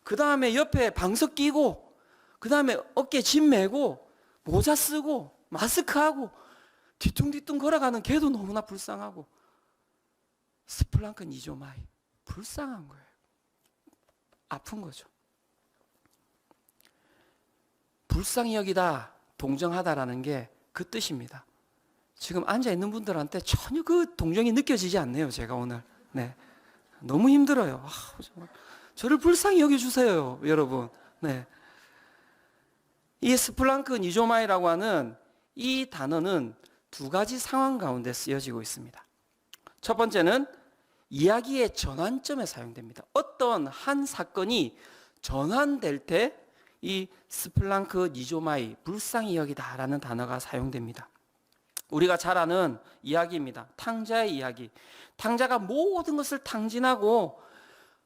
B: 그 다음에 옆에 방석 끼고 그 다음에 어깨에 짐 메고 모자 쓰고 마스크하고 뒤뚱뒤뚱 걸어가는 걔도 너무나 불쌍하고 스플랑크 니조마이 불쌍한 거예요. 아픈 거죠. 불쌍히 여기다 동정하다라는 게 그 뜻입니다. 지금 앉아 있는 분들한테 전혀 그 동정이 느껴지지 않네요. 제가 오늘 네 너무 힘들어요. 정말. 저를 불쌍히 여겨주세요, 여러분. 네. 이 스플랑크 니조마이라고 하는 이 단어는 두 가지 상황 가운데 쓰여지고 있습니다. 첫 번째는 이야기의 전환점에 사용됩니다. 어떤 한 사건이 전환될 때 이 스플랑크 니조마이, 불쌍히 여기다라는 단어가 사용됩니다. 우리가 잘 아는 이야기입니다. 탕자의 이야기. 탕자가 모든 것을 탕진하고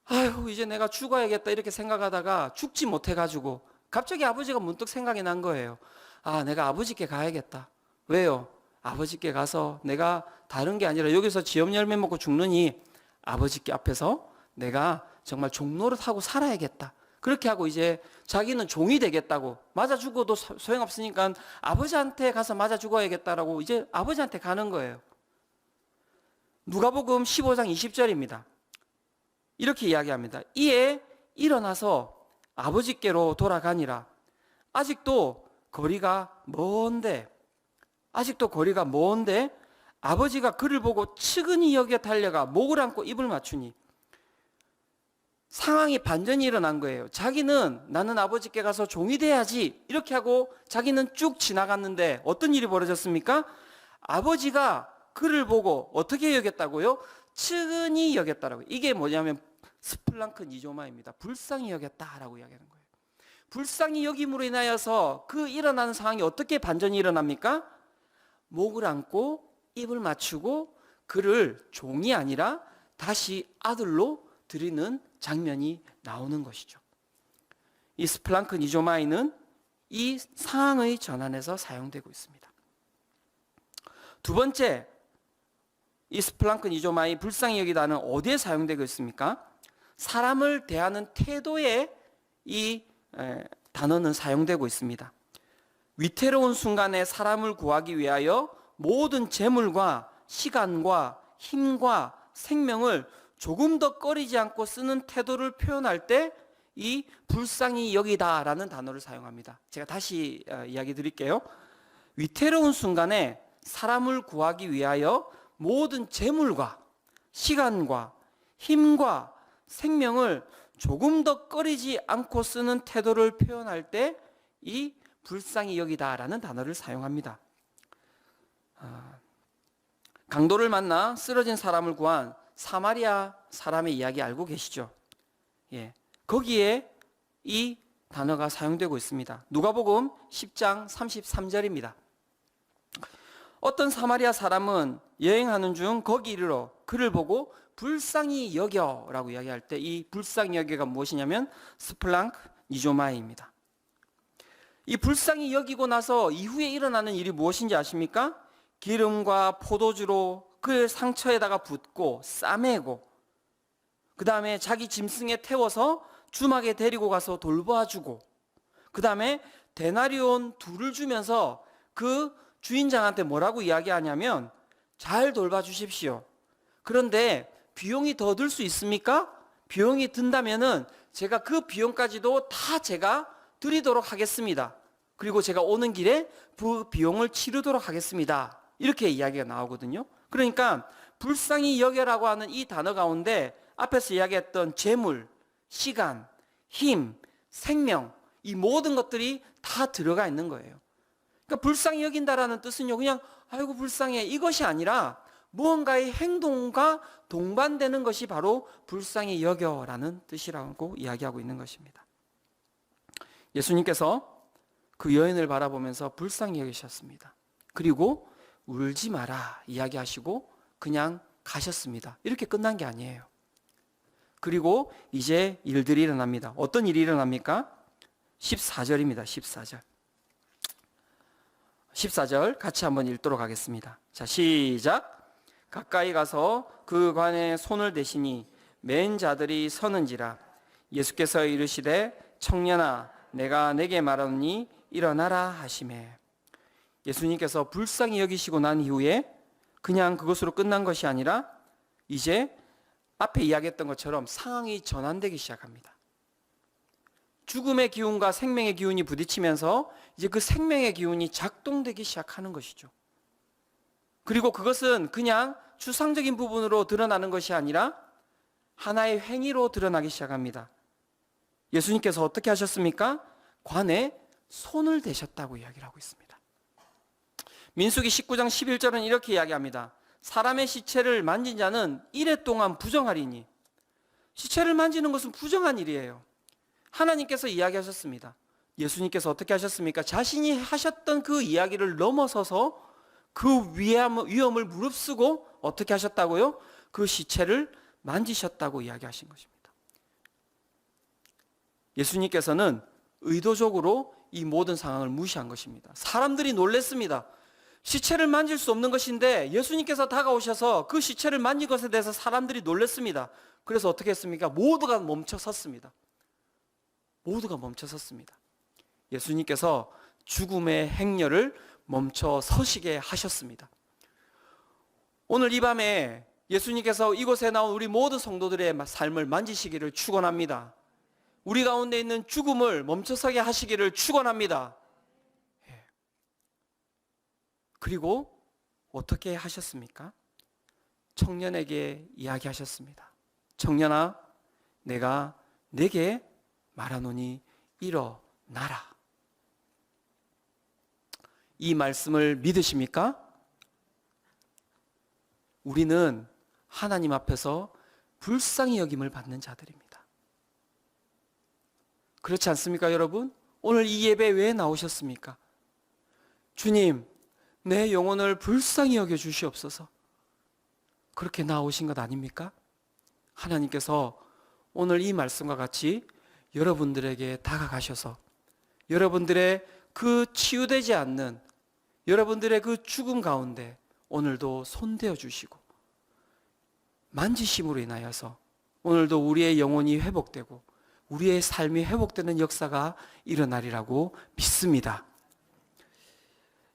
B: 아유 이제 내가 죽어야겠다 이렇게 생각하다가 죽지 못해가지고 갑자기 아버지가 문득 생각이 난 거예요. 아 내가 아버지께 가야겠다. 왜요? 아버지께 가서 내가 다른 게 아니라 여기서 지업 열매 먹고 죽느니 아버지께 앞에서 내가 정말 종노릇하고 살아야겠다. 그렇게 하고 이제 자기는 종이 되겠다고 맞아 죽어도 소용없으니까 아버지한테 가서 맞아 죽어야겠다라고 이제 아버지한테 가는 거예요. 누가복음 15장 20절입니다. 이렇게 이야기합니다. 이에 일어나서 아버지께로 돌아가니라. 아직도 거리가 먼데 아버지가 그를 보고 측은히 여겨 달려가 목을 안고 입을 맞추니 상황이 반전이 일어난 거예요. 자기는 나는 아버지께 가서 종이 돼야지 이렇게 하고 자기는 쭉 지나갔는데 어떤 일이 벌어졌습니까? 아버지가 그를 보고 어떻게 여겼다고요? 측은히 여겼다라고. 이게 뭐냐면 스플랑크 니조마입니다. 불쌍히 여겼다라고 이야기하는 거예요. 불쌍히 여김으로 인하여서 그 일어나는 상황이 어떻게 반전이 일어납니까? 목을 안고 입을 맞추고 그를 종이 아니라 다시 아들로 드리는 장면이 나오는 것이죠. 이 스플랑크 니조마이는 이 상황의 전환에서 사용되고 있습니다. 두 번째, 이 스플랑크 니조마이 불쌍히 여기다는 어디에 사용되고 있습니까? 사람을 대하는 태도에 이 단어는 사용되고 있습니다. 위태로운 순간에 사람을 구하기 위하여 모든 재물과 시간과 힘과 생명을 조금 더 꺼리지 않고 쓰는 태도를 표현할 때 이 불쌍히 여기다라는 단어를 사용합니다. 제가 다시 이야기 드릴게요. 위태로운 순간에 사람을 구하기 위하여 모든 재물과 시간과 힘과 생명을 조금 더 꺼리지 않고 쓰는 태도를 표현할 때 이 불쌍히 여기다라는 단어를 사용합니다. 강도를 만나 쓰러진 사람을 구한 사마리아 사람의 이야기 알고 계시죠? 예. 거기에 이 단어가 사용되고 있습니다. 누가복음 10장 33절입니다. 어떤 사마리아 사람은 여행하는 중 거기 이르러 그를 보고 불쌍히 여겨라고 이야기할 때 이 불쌍히 여겨가 무엇이냐면 스플랑크 니조마이입니다. 이 불쌍히 여기고 나서 이후에 일어나는 일이 무엇인지 아십니까? 기름과 포도주로 그 상처에다가 붓고 싸매고 그 다음에 자기 짐승에 태워서 주막에 데리고 가서 돌봐주고 그 다음에 데나리온 2를 주면서 그 주인장한테 뭐라고 이야기하냐면 잘 돌봐주십시오. 그런데 비용이 더 들 수 있습니까? 비용이 든다면은 제가 그 비용까지도 다 제가 드리도록 하겠습니다. 그리고 제가 오는 길에 그 비용을 치르도록 하겠습니다. 이렇게 이야기가 나오거든요. 그러니까 불쌍히 여겨라고 하는 이 단어 가운데 앞에서 이야기했던 재물, 시간, 힘, 생명, 이 모든 것들이 다 들어가 있는 거예요. 그러니까 불쌍히 여긴다라는 뜻은요, 그냥 아이고 불쌍해 이것이 아니라 무언가의 행동과 동반되는 것이 바로 불쌍히 여겨라는 뜻이라고 이야기하고 있는 것입니다. 예수님께서 그 여인을 바라보면서 불쌍히 여기셨습니다. 그리고 울지 마라 이야기하시고 그냥 가셨습니다. 이렇게 끝난 게 아니에요. 그리고 이제 일들이 일어납니다. 어떤 일이 일어납니까? 14절입니다. 14절. 14절 같이 한번 읽도록 하겠습니다. 자, 시작. 가까이 가서 그 관에 손을 대시니 맨 자들이 서는지라. 예수께서 이르시되 청년아 내가 내게 말하노니 일어나라 하시매. 예수님께서 불쌍히 여기시고 난 이후에 그냥 그것으로 끝난 것이 아니라 이제 앞에 이야기했던 것처럼 상황이 전환되기 시작합니다. 죽음의 기운과 생명의 기운이 부딪히면서 이제 그 생명의 기운이 작동되기 시작하는 것이죠. 그리고 그것은 그냥 추상적인 부분으로 드러나는 것이 아니라 하나의 행위로 드러나기 시작합니다. 예수님께서 어떻게 하셨습니까? 관에 손을 대셨다고 이야기를 하고 있습니다. 민수기 19장 11절은 이렇게 이야기합니다. 사람의 시체를 만진 자는 이래 동안 부정하리니. 시체를 만지는 것은 부정한 일이에요. 하나님께서 이야기하셨습니다. 예수님께서 어떻게 하셨습니까? 자신이 하셨던 그 이야기를 넘어서서 그 위험을 무릅쓰고 어떻게 하셨다고요? 그 시체를 만지셨다고 이야기하신 것입니다. 예수님께서는 의도적으로 이 모든 상황을 무시한 것입니다. 사람들이 놀랬습니다. 시체를 만질 수 없는 것인데 예수님께서 다가오셔서 그 시체를 만진 것에 대해서 사람들이 놀랬습니다. 그래서 어떻게 했습니까? 모두가 멈춰 섰습니다. 모두가 멈춰 섰습니다. 예수님께서 죽음의 행렬을 멈춰 서시게 하셨습니다. 오늘 이 밤에 예수님께서 이곳에 나온 우리 모든 성도들의 삶을 만지시기를 축원합니다. 우리 가운데 있는 죽음을 멈춰서게 하시기를 축원합니다. 그리고 어떻게 하셨습니까? 청년에게 이야기하셨습니다. 청년아, 내가 내게 말하노니 일어나라. 이 말씀을 믿으십니까? 우리는 하나님 앞에서 불쌍히 여김을 받는 자들입니다. 그렇지 않습니까, 여러분? 오늘 이 예배 왜 나오셨습니까? 주님, 내 영혼을 불쌍히 여겨 주시옵소서. 그렇게 나오신 것 아닙니까? 하나님께서 오늘 이 말씀과 같이 여러분들에게 다가가셔서 여러분들의 그 치유되지 않는 여러분들의 그 죽음 가운데 오늘도 손대어 주시고 만지심으로 인하여서 오늘도 우리의 영혼이 회복되고 우리의 삶이 회복되는 역사가 일어나리라고 믿습니다.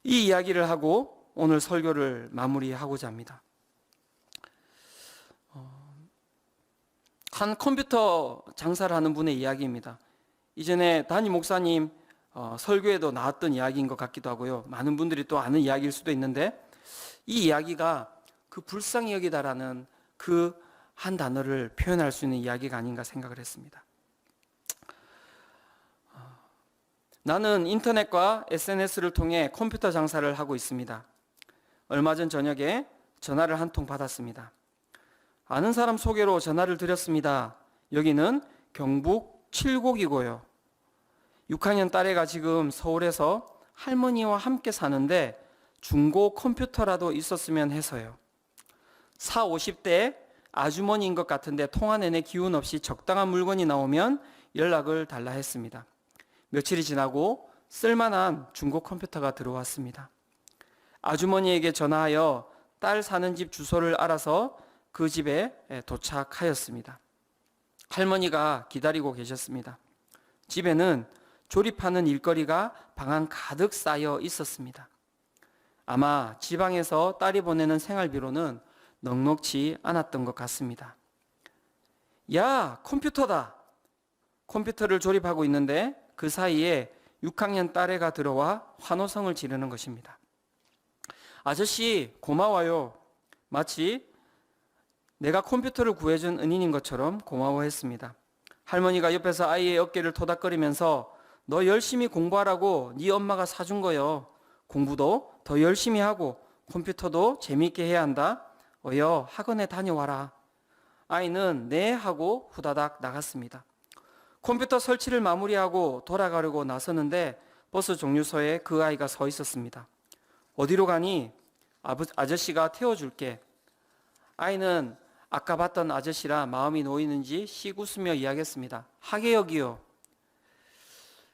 B: 이 이야기를 하고 오늘 설교를 마무리하고자 합니다. 한 컴퓨터 장사를 하는 분의 이야기입니다. 이전에 담임 목사님 설교에도 나왔던 이야기인 것 같기도 하고요. 많은 분들이 또 아는 이야기일 수도 있는데 이 이야기가 그 불쌍히 여기다라는 그 한 단어를 표현할 수 있는 이야기가 아닌가 생각을 했습니다. 나는 인터넷과 SNS를 통해 컴퓨터 장사를 하고 있습니다. 얼마 전 저녁에 전화를 한 통 받았습니다. 아는 사람 소개로 전화를 드렸습니다. 여기는 경북 칠곡이고요. 6학년 딸애가 지금 서울에서 할머니와 함께 사는데 중고 컴퓨터라도 있었으면 해서요. 40, 50대 아주머니인 것 같은데 통화 내내 기운 없이 적당한 물건이 나오면 연락을 달라 했습니다. 며칠이 지나고 쓸만한 중고 컴퓨터가 들어왔습니다. 아주머니에게 전화하여 딸 사는 집 주소를 알아서 그 집에 도착하였습니다. 할머니가 기다리고 계셨습니다. 집에는 조립하는 일거리가 방 안 가득 쌓여 있었습니다. 아마 지방에서 딸이 보내는 생활비로는 넉넉지 않았던 것 같습니다. 야, 컴퓨터다. 컴퓨터를 조립하고 있는데 그 사이에 6학년 딸애가 들어와 환호성을 지르는 것입니다. 아저씨 고마워요. 마치 내가 컴퓨터를 구해준 은인인 것처럼 고마워했습니다. 할머니가 옆에서 아이의 어깨를 토닥거리면서 너 열심히 공부하라고 네 엄마가 사준 거요. 공부도 더 열심히 하고 컴퓨터도 재미있게 해야 한다. 어여 학원에 다녀와라. 아이는 네 하고 후다닥 나갔습니다. 컴퓨터 설치를 마무리하고 돌아가려고 나서는데 버스 정류소에 그 아이가 서 있었습니다. 어디로 가니? 아저씨가 태워줄게. 아이는 아까 봤던 아저씨라 마음이 놓이는지 씩 웃으며 이야기했습니다. 하계역이요.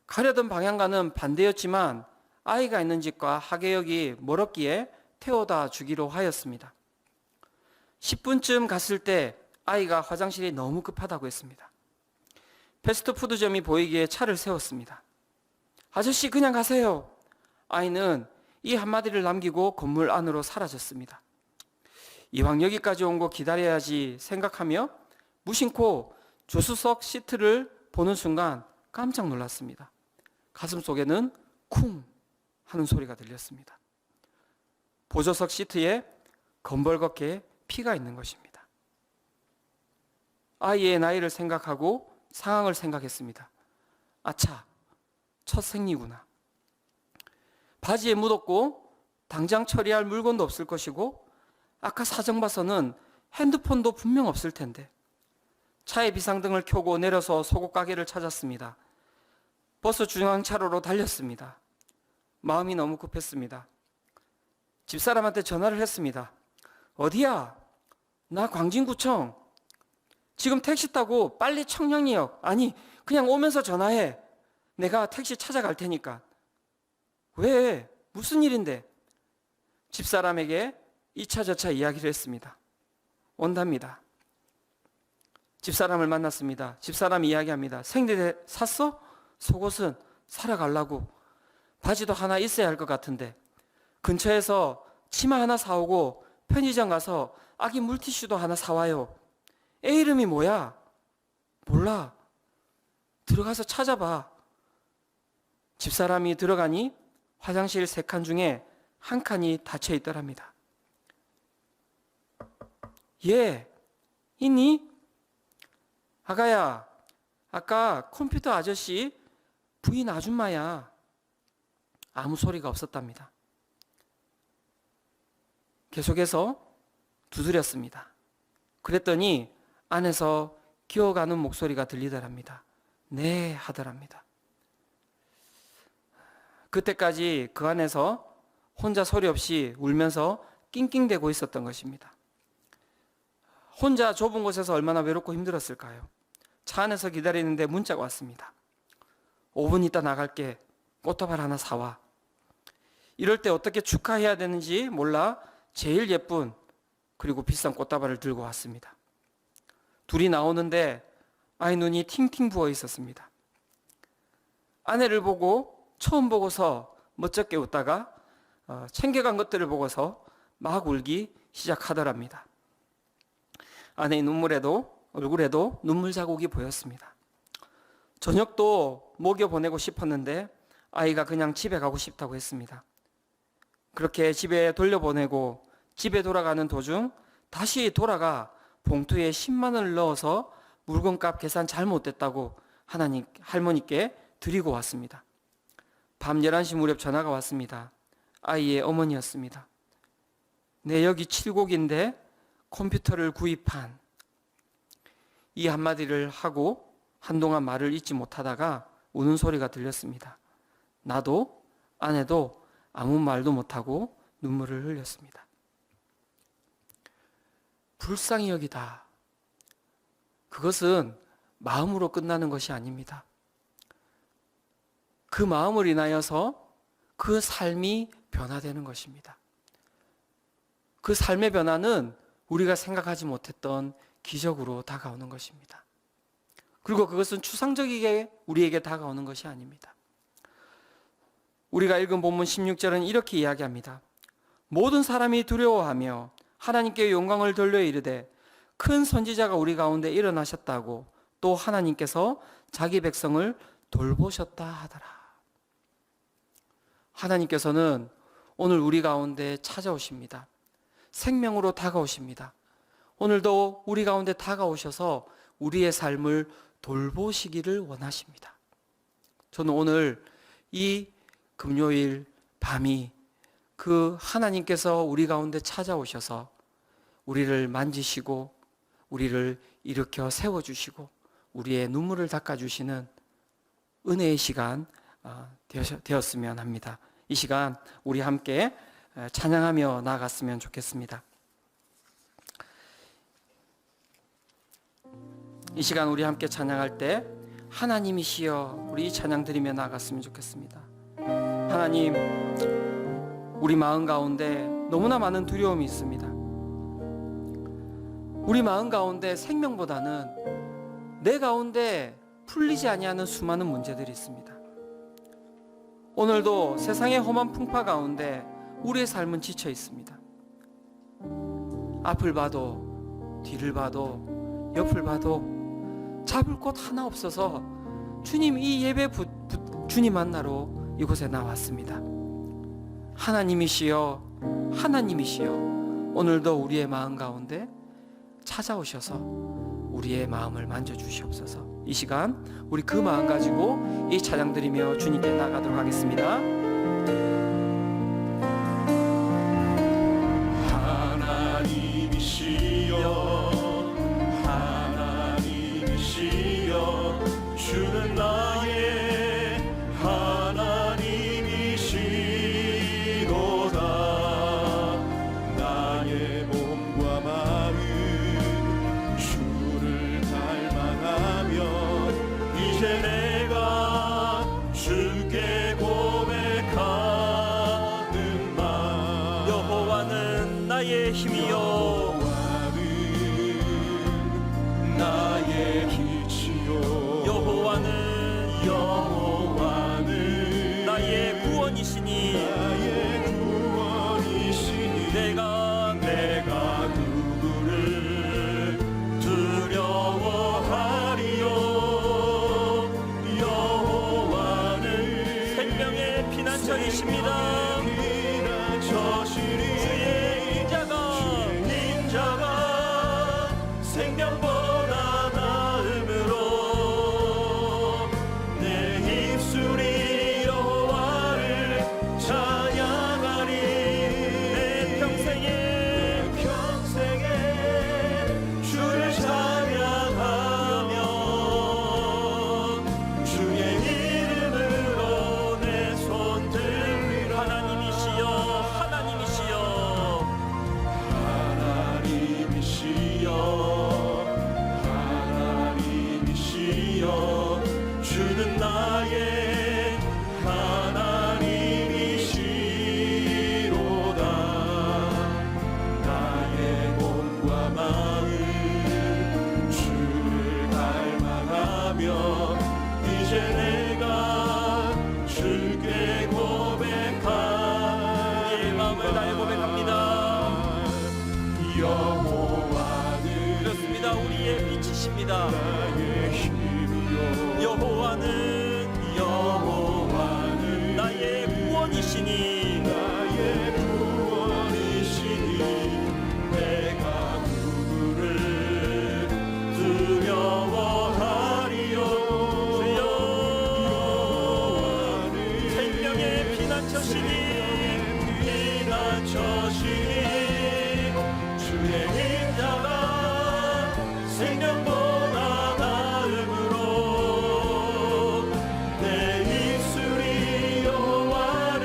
B: 가려던 방향과는 반대였지만 아이가 있는 집과 하계역이 멀었기에 태워다 주기로 하였습니다. 10분쯤 갔을 때 아이가 화장실이 너무 급하다고 했습니다. 패스트푸드점이 보이기에 차를 세웠습니다. 아저씨 그냥 가세요. 아이는 이 한마디를 남기고 건물 안으로 사라졌습니다. 이왕 여기까지 온 거 기다려야지 생각하며 무심코 조수석 시트를 보는 순간 깜짝 놀랐습니다. 가슴 속에는 쿵 하는 소리가 들렸습니다. 보조석 시트에 검벌겋게 피가 있는 것입니다. 아이의 나이를 생각하고 상황을 생각했습니다. 아차, 첫 생리구나. 바지에 묻었고 당장 처리할 물건도 없을 것이고 아까 사정 봐서는 핸드폰도 분명 없을 텐데. 차의 비상등을 켜고 내려서 속옷 가게를 찾았습니다. 버스 중앙차로로 달렸습니다. 마음이 너무 급했습니다. 집사람한테 전화를 했습니다. 어디야? 나 광진구청. 지금 택시 타고 빨리 청량리역, 아니 그냥 오면서 전화해. 내가 택시 찾아갈 테니까. 왜? 무슨 일인데? 집사람에게 이차저차 이야기를 했습니다. 온답니다. 집사람을 만났습니다. 집사람이 이야기합니다. 생리대 샀어? 속옷은 사러 가려고. 바지도 하나 있어야 할 것 같은데. 근처에서 치마 하나 사오고 편의점 가서 아기 물티슈도 하나 사와요. 애 이름이 뭐야? 몰라. 들어가서 찾아봐. 집사람이 들어가니 화장실 3칸 중에 한 칸이 닫혀 있더랍니다. 예, 있니? 아가야, 아까 컴퓨터 아저씨 부인 아줌마야. 아무 소리가 없었답니다. 계속해서 두드렸습니다. 그랬더니 안에서 기어가는 목소리가 들리더랍니다. 네 하더랍니다. 그때까지 그 안에서 혼자 소리 없이 울면서 낑낑대고 있었던 것입니다. 혼자 좁은 곳에서 얼마나 외롭고 힘들었을까요? 차 안에서 기다리는데 문자가 왔습니다. 5분 있다 나갈게. 꽃다발 하나 사와. 이럴 때 어떻게 축하해야 되는지 몰라 제일 예쁜 그리고 비싼 꽃다발을 들고 왔습니다. 둘이 나오는데 아이 눈이 팅팅 부어 있었습니다. 아내를 보고 처음 보고서 멋쩍게 웃다가 챙겨간 것들을 보고서 막 울기 시작하더랍니다. 아내의 얼굴에도 눈물 자국이 보였습니다. 저녁도 먹여 보내고 싶었는데 아이가 그냥 집에 가고 싶다고 했습니다. 그렇게 집에 돌려보내고 집에 돌아가는 도중 다시 돌아가 봉투에 10만 원을 넣어서 물건값 계산 잘못됐다고 할머니께 드리고 왔습니다. 밤 11시 무렵 전화가 왔습니다. 아이의 어머니였습니다. 네, 여기 7곡인데 컴퓨터를 구입한. 이 한마디를 하고 한동안 말을 잇지 못하다가 우는 소리가 들렸습니다. 나도 아내도 아무 말도 못하고 눈물을 흘렸습니다. 불쌍히 여기다. 그것은 마음으로 끝나는 것이 아닙니다. 그 마음을 인하여서 그 삶이 변화되는 것입니다. 그 삶의 변화는 우리가 생각하지 못했던 기적으로 다가오는 것입니다. 그리고 그것은 추상적이게 우리에게 다가오는 것이 아닙니다. 우리가 읽은 본문 16절은 이렇게 이야기합니다. 모든 사람이 두려워하며 하나님께 영광을 돌려 이르되 큰 선지자가 우리 가운데 일어나셨다고 또 하나님께서 자기 백성을 돌보셨다 하더라. 하나님께서는 오늘 우리 가운데 찾아오십니다. 생명으로 다가오십니다. 오늘도 우리 가운데 다가오셔서 우리의 삶을 돌보시기를 원하십니다. 저는 오늘 이 금요일 밤이 그 하나님께서 우리 가운데 찾아오셔서 우리를 만지시고 우리를 일으켜 세워주시고 우리의 눈물을 닦아주시는 은혜의 시간 되었으면 합니다. 이 시간 우리 함께 찬양하며 나아갔으면 좋겠습니다. 이 시간 우리 함께 찬양할 때 하나님이시여 우리 이 찬양 드리며 나아갔으면 좋겠습니다. 하나님, 우리 마음 가운데 너무나 많은 두려움이 있습니다. 우리 마음 가운데 생명보다는 내 가운데 풀리지 아니하는 수많은 문제들이 있습니다. 오늘도 세상의 험한 풍파 가운데 우리의 삶은 지쳐 있습니다. 앞을 봐도 뒤를 봐도 옆을 봐도 잡을 곳 하나 없어서 주님 이 예배 주님 만나러 이곳에 나왔습니다. 하나님이시여 하나님이시여 오늘도 우리의 마음 가운데 찾아오셔서 우리의 마음을 만져주시옵소서. 이 시간 우리 그 마음 가지고 이 찬양 드리며 주님께 나가도록 하겠습니다.
A: 하나님이시여 하나님이시여 주는 나의 하나님이시로다. 나의 몸과 마음 주를 닮아가며 이제 내가 주께 고백하는 말.
B: 여호와는 나의 힘이요
A: 나의 빛이요 여호와는
B: 나의 구원이시니
A: 내가 누구를 두려워하리요. 여호와는
B: 생명의 피난처이십니다. 주의 인자가
A: 생명보다 나음으로 내 입술이 여호와를 찬양하리.
B: 내 평생에
A: 주를 찬양하며 주의 이름으로 내 손 들리라.
B: 하나님이시여
A: 하나님이시여 주는 나의 하나님이시로다. 나의 몸과 마음 주를 닮아가며 이제 내가 주께 고백하리.
B: 이 마음을 다해 고백합니다.
A: 여호와는
B: 그렇습니다. 우리의 빛이십니다.
A: 나의 힘이요
B: 여호와는 나의 구원이시니
A: 내가 누구를 두려워하리요.
B: 주여 생명의 피난처시니
A: 주의 인자가 생명보다 나음으로 내 입술이 여호와를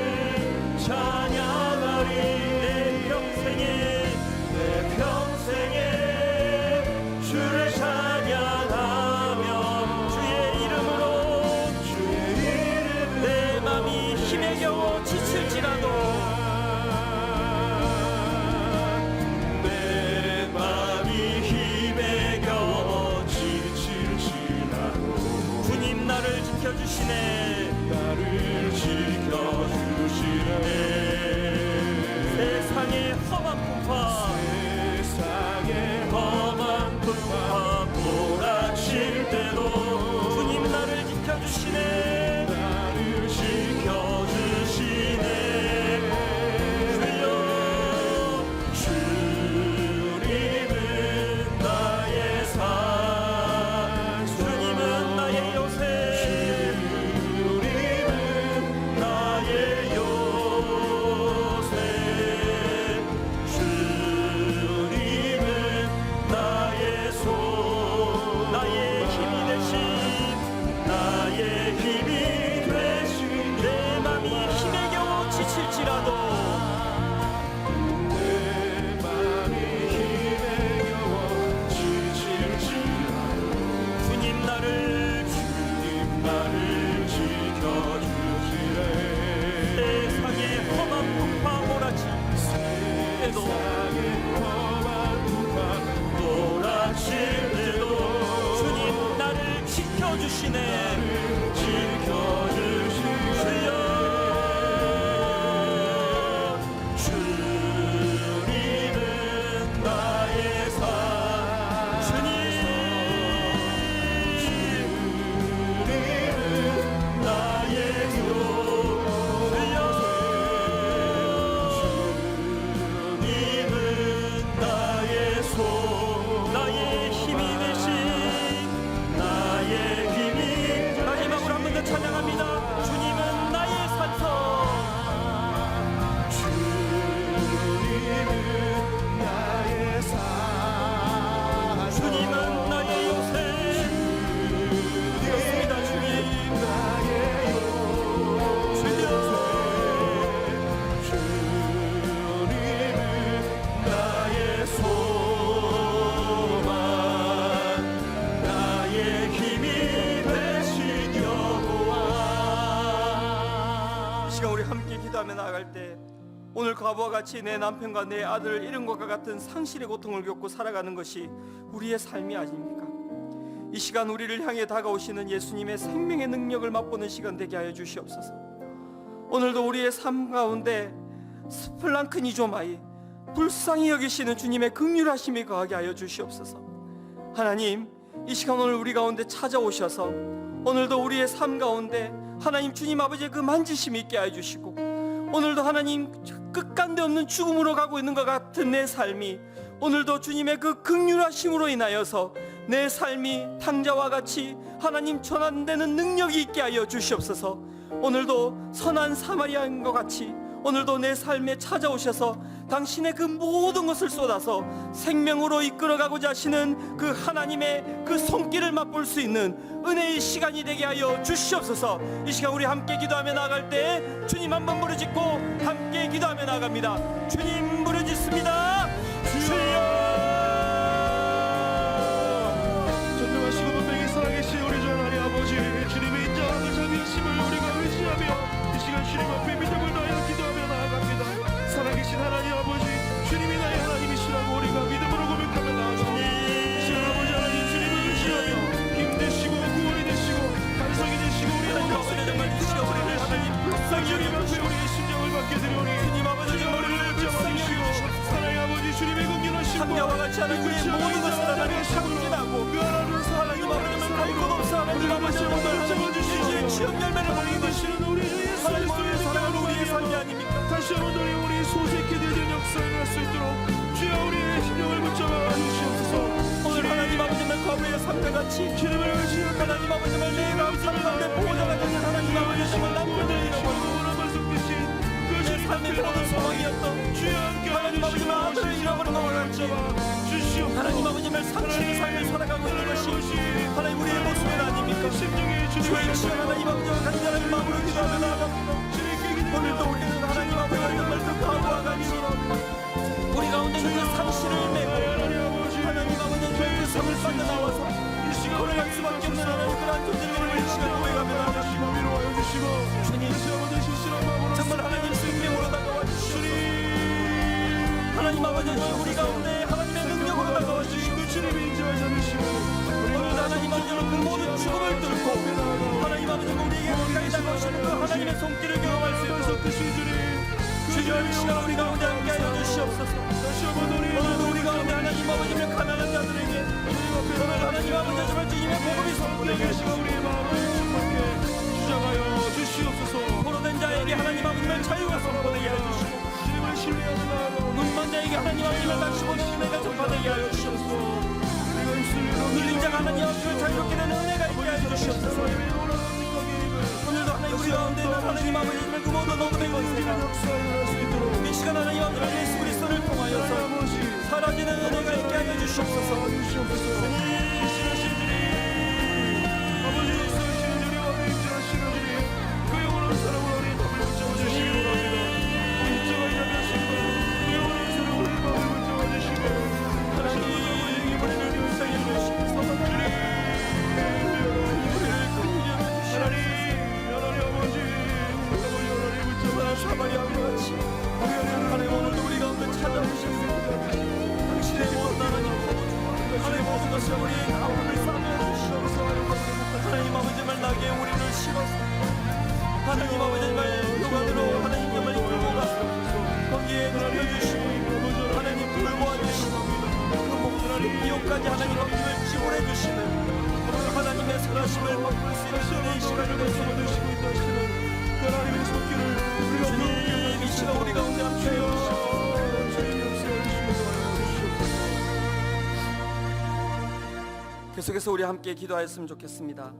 B: 풍파
C: 세상의 험한 풍파 몰아칠 때도
B: 주님 나를 지켜주시네.
C: 나를 지켜주시네. 주님은 나의 산,
B: 주님은 나의 요새,
C: 주님은 나의 요새, 주님은 나의 손,
B: 나의 힘이 되신,
C: 나의 힘이 되신
B: 내 맘이 힘에 겨워 지칠지라도
C: 내 맘이 힘에 겨워 지칠지라도
B: 주님 나를
C: 지켜주시네.
B: 세상의 험한 풍파 몰아칠 때도
C: 세상의 험한 풍파 몰아칠 때도
B: 주님 나를 지켜주시네.
C: 지켜주시네. 주님은 나의 산,
B: 주님
C: 나의 주님은 나의 손,
B: 나의 힘이 되신
C: 나의 힘이
B: 마지막으로 한 번 더 찬양합니다. 주님은 나의 산성,
C: 주님은 나의 산,
B: 주님은 나의 요새. 그렇습니다. 주님
C: 나의 주님은 나의 소망, 나의 힘이 되신 여호와.
B: 이 시간 우리 함께 기도하며 나아갈 때 오늘 과부와 같이 내 남편과 내 아들을 잃은 것과 같은 상실의 고통을 겪고 살아가는 것이 우리의 삶이 아닙니까? 이 시간 우리를 향해 다가오시는 예수님의 생명의 능력을 맛보는 시간 되게 하여 주시옵소서. 오늘도 우리의 삶 가운데 스플랑크니조마이 불쌍히 여기시는 주님의 긍휼하심이 거하게 하여 주시옵소서. 하나님, 이 시간 오늘 우리 가운데 찾아오셔서 오늘도 우리의 삶 가운데 하나님 주님 아버지의 그 만지심이 있게 하여 주시고, 오늘도 하나님 끝간데 없는 죽음으로 가고 있는 것 같은 내 삶이 오늘도 주님의 그 긍휼하심으로 인하여서 내 삶이 탕자와 같이 하나님 전환되는 능력이 있게 하여 주시옵소서. 오늘도 선한 사마리아인과 같이 오늘도 내 삶에 찾아오셔서 당신의 그 모든 것을 쏟아서 생명으로 이끌어가고자 하시는 그 하나님의 그 손길을 맛볼 수 있는 은혜의 시간이 되게 하여 주시옵소서. 이 시간 우리 함께 기도하며 나아갈 때 주님 한번 부르짖고 함께 기도하며 나아갑니다. 주님 부르짖습니다. 주여.
A: 존경하시고 분명히 살아계신 우리 주 하나님 아버지, 주님의 인자하고 자비하심을 우리가 의지하며 이 시간 주님 앞에 믿음을 다하여 기도하며 나아갑니다. 살아계신 하나님 아버지, 주님이 나의 하나님이시라고 우리가 믿음으로 고백하며 나아갑니다. 이 시간 아버지 하나님 주님을 의지하며 힘되시고 구원이 되시고 반성이 되시고 우리
B: 하나님 아버지 정말 이 시간 우리를 하나님 불쌍히
A: 주님 앞에
B: 여기시고
A: 우리의 심령을 받게 되오니
B: 주님 아버지
A: 우리를 붙잡아 주시고 하나님 아버지 주님의 긍휼하심과
B: 탐자와 같이 하나님의 모든 것을 하나님 상진하고 하나님 아버지는 갈 것 없어 하나님 아버지 오늘 하나님 취업 열매를 보는 것이 하나님 오늘 사랑하는 우리의 삶이 아닙니까?
A: 다시 한번 우리 소생케 되는 역사를 할 수 있도록 주여 우리의 심령을 붙잡아 주시옵소서.
B: 오늘 하나님 아버지는 과부의 삶과 같이
A: 주님을 의지하며
B: 하나님 아버지는 내가 삶 가운데 보호자가 되는 하나님 아버지 정말 남편을 잃어버리고 내 삶의 모든 소망이었던 하나님 아버지는 아들을 잃어버린 것과 같이 하나님 아버지는 상실의 삶을 살아가고 있는 것이 하나님 우리의 모습이 아닙니까? 주의 시간 하나님 아버지와 간절한 마음으로 기도하며 나아갑니다. 오늘도 우리는 하나님 아버지와 정말 그 과부와 같이 우리 가운데 있는 그 상실을 메고 하나님 아버지는 그 삶을 빠져나와서 걸어갈 수밖에 없는 하나님 그러한 존재를 우리 시간 고해가며 나아갑니다. 주님 정말 하나님 생명으로 다가와 주시옵소서. 하나님 아버지 우리 가운데 하나님의 능력으로 다가와 주시고 오늘 하나님 아버지는 그 모든 죽음을 뚫고 하나님 아버지 우리에게 가까이 다가오시는 그 하나님의 손길을 경험할 수 있도록 주여 이 시간 우리 가운데 함께하여 주시옵소서. 오늘도 우리 가운데 하나님 아버지의 가난한 자들에게 오늘 하나님 아버지 정말 주님의 복음이 선포되게
C: 우리의 마음을 충만케 주장하여 주시옵소서.
B: 포로된 자에게 하나님 아버지의 자유가 선포되게 하여 주시고
C: 주님을 신뢰하는 마음으로
B: 눈먼 자에게 하나님 아버지의 다시 보는 은혜가 전파되게 하여 주시옵소서.
C: 우리가 입술로
B: 눌린 자가 하나님 아버지를 자유롭게 되는 은혜가 있게 하여 주시옵소서. 오늘도 하나님 우리 가운데 있는 하나님 아버지의 그 모든 어둠의 권세가 이 시간 하나님 아버지 예수 그리스도를 통하여서 사라지는 은혜가 있게 하여 주시옵소서. 하나님 오늘도 우리 가운데 찾아오셨습니다. 당신의 모든 하나님 모든 것이 우리의 아픔을 싸매어 주시옵소서. 하나님 아버지 정말 나게 우리를 심어서 하나님 아버지 정말 교관으로 하나님 정말 이끌고 가서 거기에 지켜주시고 하나님 돌보아 주시고 그 목숨을 비용까지 하나님 아버지를 지불해 주시는 하나님의 선하심을 맛볼 수 있는 이 시간을 거쳐 주시고 있다시는 하나님의 손길을 주님 이 시간 우리 가운데 함께하여 주시옵소서. 계속해서 우리 함께 기도하였으면 좋겠습니다.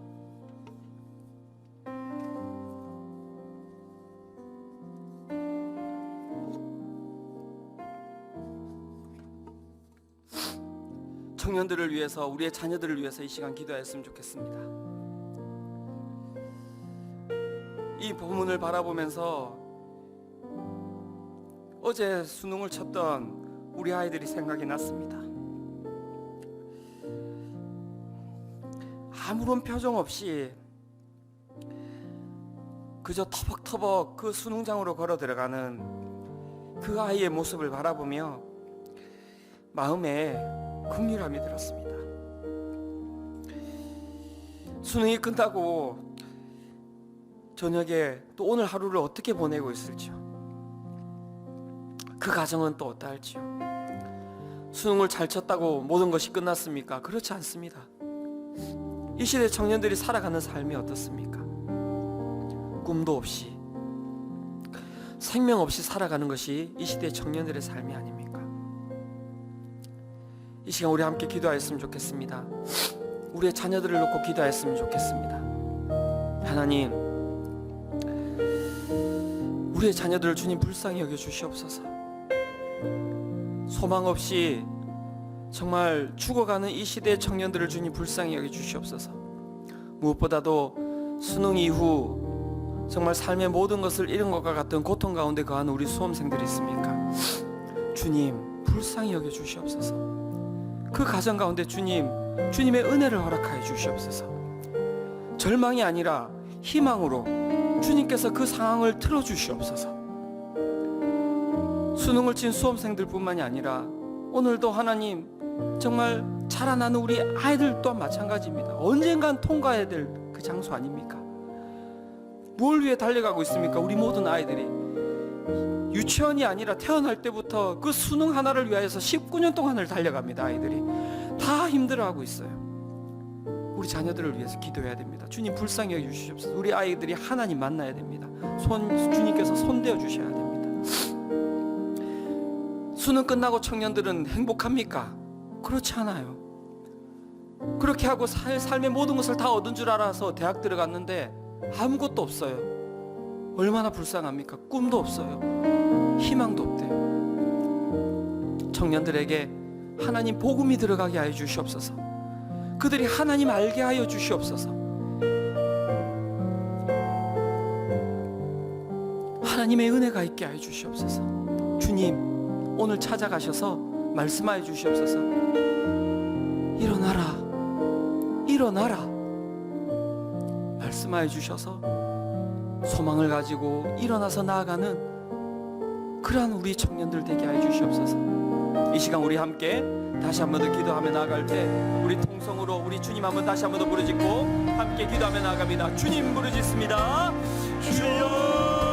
B: 청년들을 위해서 우리의 자녀들을 위해서 이 시간 기도하였으면 좋겠습니다. 이 본문을 바라보면서 어제 수능을 쳤던 우리 아이들이 생각이 났습니다. 아무런 표정 없이 그저 터벅터벅 그 수능장으로 걸어 들어가는 그 아이의 모습을 바라보며 마음에 긍휼함이 들었습니다. 수능이 끝나고 저녁에 또 오늘 하루를 어떻게 보내고 있을지요. 그 가정은 또 어떠할지요. 수능을 잘 쳤다고 모든 것이 끝났습니까? 그렇지 않습니다. 이 시대 청년들이 살아가는 삶이 어떻습니까? 꿈도 없이 생명 없이 살아가는 것이 이 시대 청년들의 삶이 아닙니까? 이 시간 우리 함께 기도하였으면 좋겠습니다. 우리의 자녀들을 놓고 기도하였으면 좋겠습니다. 하나님, 우리의 자녀들을 주님 불쌍히 여겨 주시옵소서. 소망 없이 정말 죽어가는 이 시대의 청년들을 주님 불쌍히 여겨 주시옵소서. 무엇보다도 수능 이후 정말 삶의 모든 것을 잃은 것과 같은 고통 가운데 거하는 우리 수험생들이 있습니까? 주님 불쌍히 여겨 주시옵소서. 그 가정 가운데 주님의 은혜를 허락하여 주시옵소서. 절망이 아니라 희망으로 주님께서 그 상황을 틀어주시옵소서. 수능을 친 수험생들뿐만이 아니라 오늘도 하나님 정말 자라나는 우리 아이들 또한 마찬가지입니다. 언젠간 통과해야 될 그 장소 아닙니까? 뭘 위해 달려가고 있습니까? 우리 모든 아이들이 유치원이 아니라 태어날 때부터 그 수능 하나를 위하여서 19년 동안을 달려갑니다. 아이들이 다 힘들어하고 있어요. 우리 자녀들을 위해서 기도해야 됩니다. 주님 불쌍히 여겨 주시옵소서. 우리 아이들이 하나님 만나야 됩니다. 주님께서 손대어 주셔야 됩니다. 수능 끝나고 청년들은 행복합니까? 그렇지 않아요. 그렇게 하고 삶의 모든 것을 다 얻은 줄 알아서 대학 들어갔는데 아무것도 없어요. 얼마나 불쌍합니까? 꿈도 없어요. 희망도 없대요. 청년들에게 하나님 복음이 들어가게 하여 주시옵소서. 그들이 하나님 알게 하여 주시옵소서. 하나님의 은혜가 있게 하여 주시옵소서. 주님 오늘 찾아가셔서 말씀하여 주시옵소서. 일어나라, 일어나라 말씀하여 주셔서 소망을 가지고 일어나서 나아가는 그러한 우리 청년들 되게 하여 주시옵소서. 이 시간 우리 함께 다시 한 번 더 기도하며 나아갈 때 우리 통성으로 우리 주님 한번 다시 한 번 더 부르짖고 함께 기도하며 나아갑니다. 주님 부르짖습니다. 주여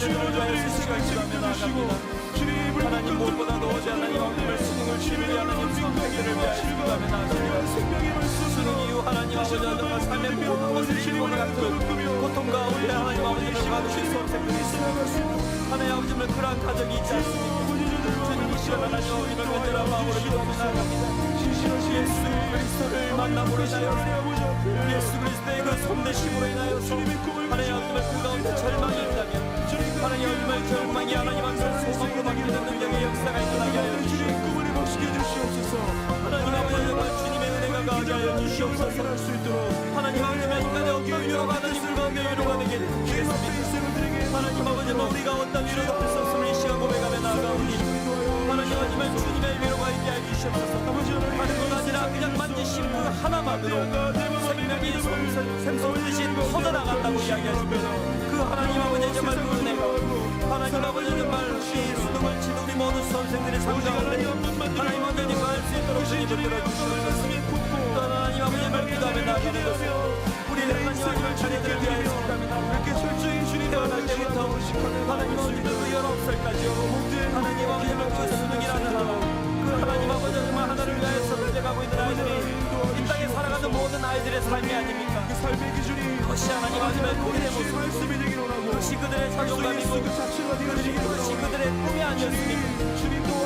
B: 아버지를 위하여 수시가 기도하며 나아갑니다. 하나님 무엇보다도 어제 하나님 아버지의 수능을 치르게 하나님 선택들을 위하여 기도하며 나아갑니다. 수능 이후 하나님 아버지 정말 삶의 모든 것을 잃고 같은 고통 가운데 하나님 아버지를 받으실 수험생들이 있습니다. 하나님 아버지를 그러한 가정이 있지 않습니까? 주님 이 시간 하나님 아버지를 간절한 마음으로 기도하며 나아갑니다. 예수 그리스도를 만남으로 인하여 예수 그리스도의 그 손대심으로 인하여서 하나님 아버지의 그 가운데 절망이 있다면 하나님 아버지의 절망이 하나님 앞에서 소망으로 바뀌는 능력의 역사가 일어나게 하여 주시옵소서. 하나님 아버지 정말 주님의 은혜가 가게 하여 주시옵소서. 하나님 아버지의 인간의 어떤 위로가 하나님을 가운데 위로가 되게 되겠습니다. 하나님 아버지 우리가 어떤 위로도 할 수 없음을 이 시간 고백하며 나아가오니 하나님 아버지의 주님의 위로가 있게 하여 주시옵소서. 다른 것 아니라 그냥 만지신 그 하나만으로 생명이 샘솟듯이 터져나간다고 이야기하십니다. 그 하나님 아버지의 정말 그 은혜가 하나님 아버지 정말 이 수능을 치는 우리 모든 수험생들의 삶 가운데 하나님 아버지 할수 있도록 주님을 들어주시옵소서. 또 하나님 아버지의 말 기도하며 나아가는 것을 우리 하나님 아버지의 자녀들을 위하여 기도합니다. 태어날 때부터 하나님 아버지의 19살까지요 하나님 아버지의 그 수능이라는 하나 그 하나님 아버지 정말 하나를 위하여서 달려가고 있는 아이들이 이 땅에 살아가는 모든 아이들의 삶이 아닙니까? 그것이 하나님 아버지의 그들의 모습 그것이 그들의 자존감이고 그것이 그들의 꿈이 아니었습니까?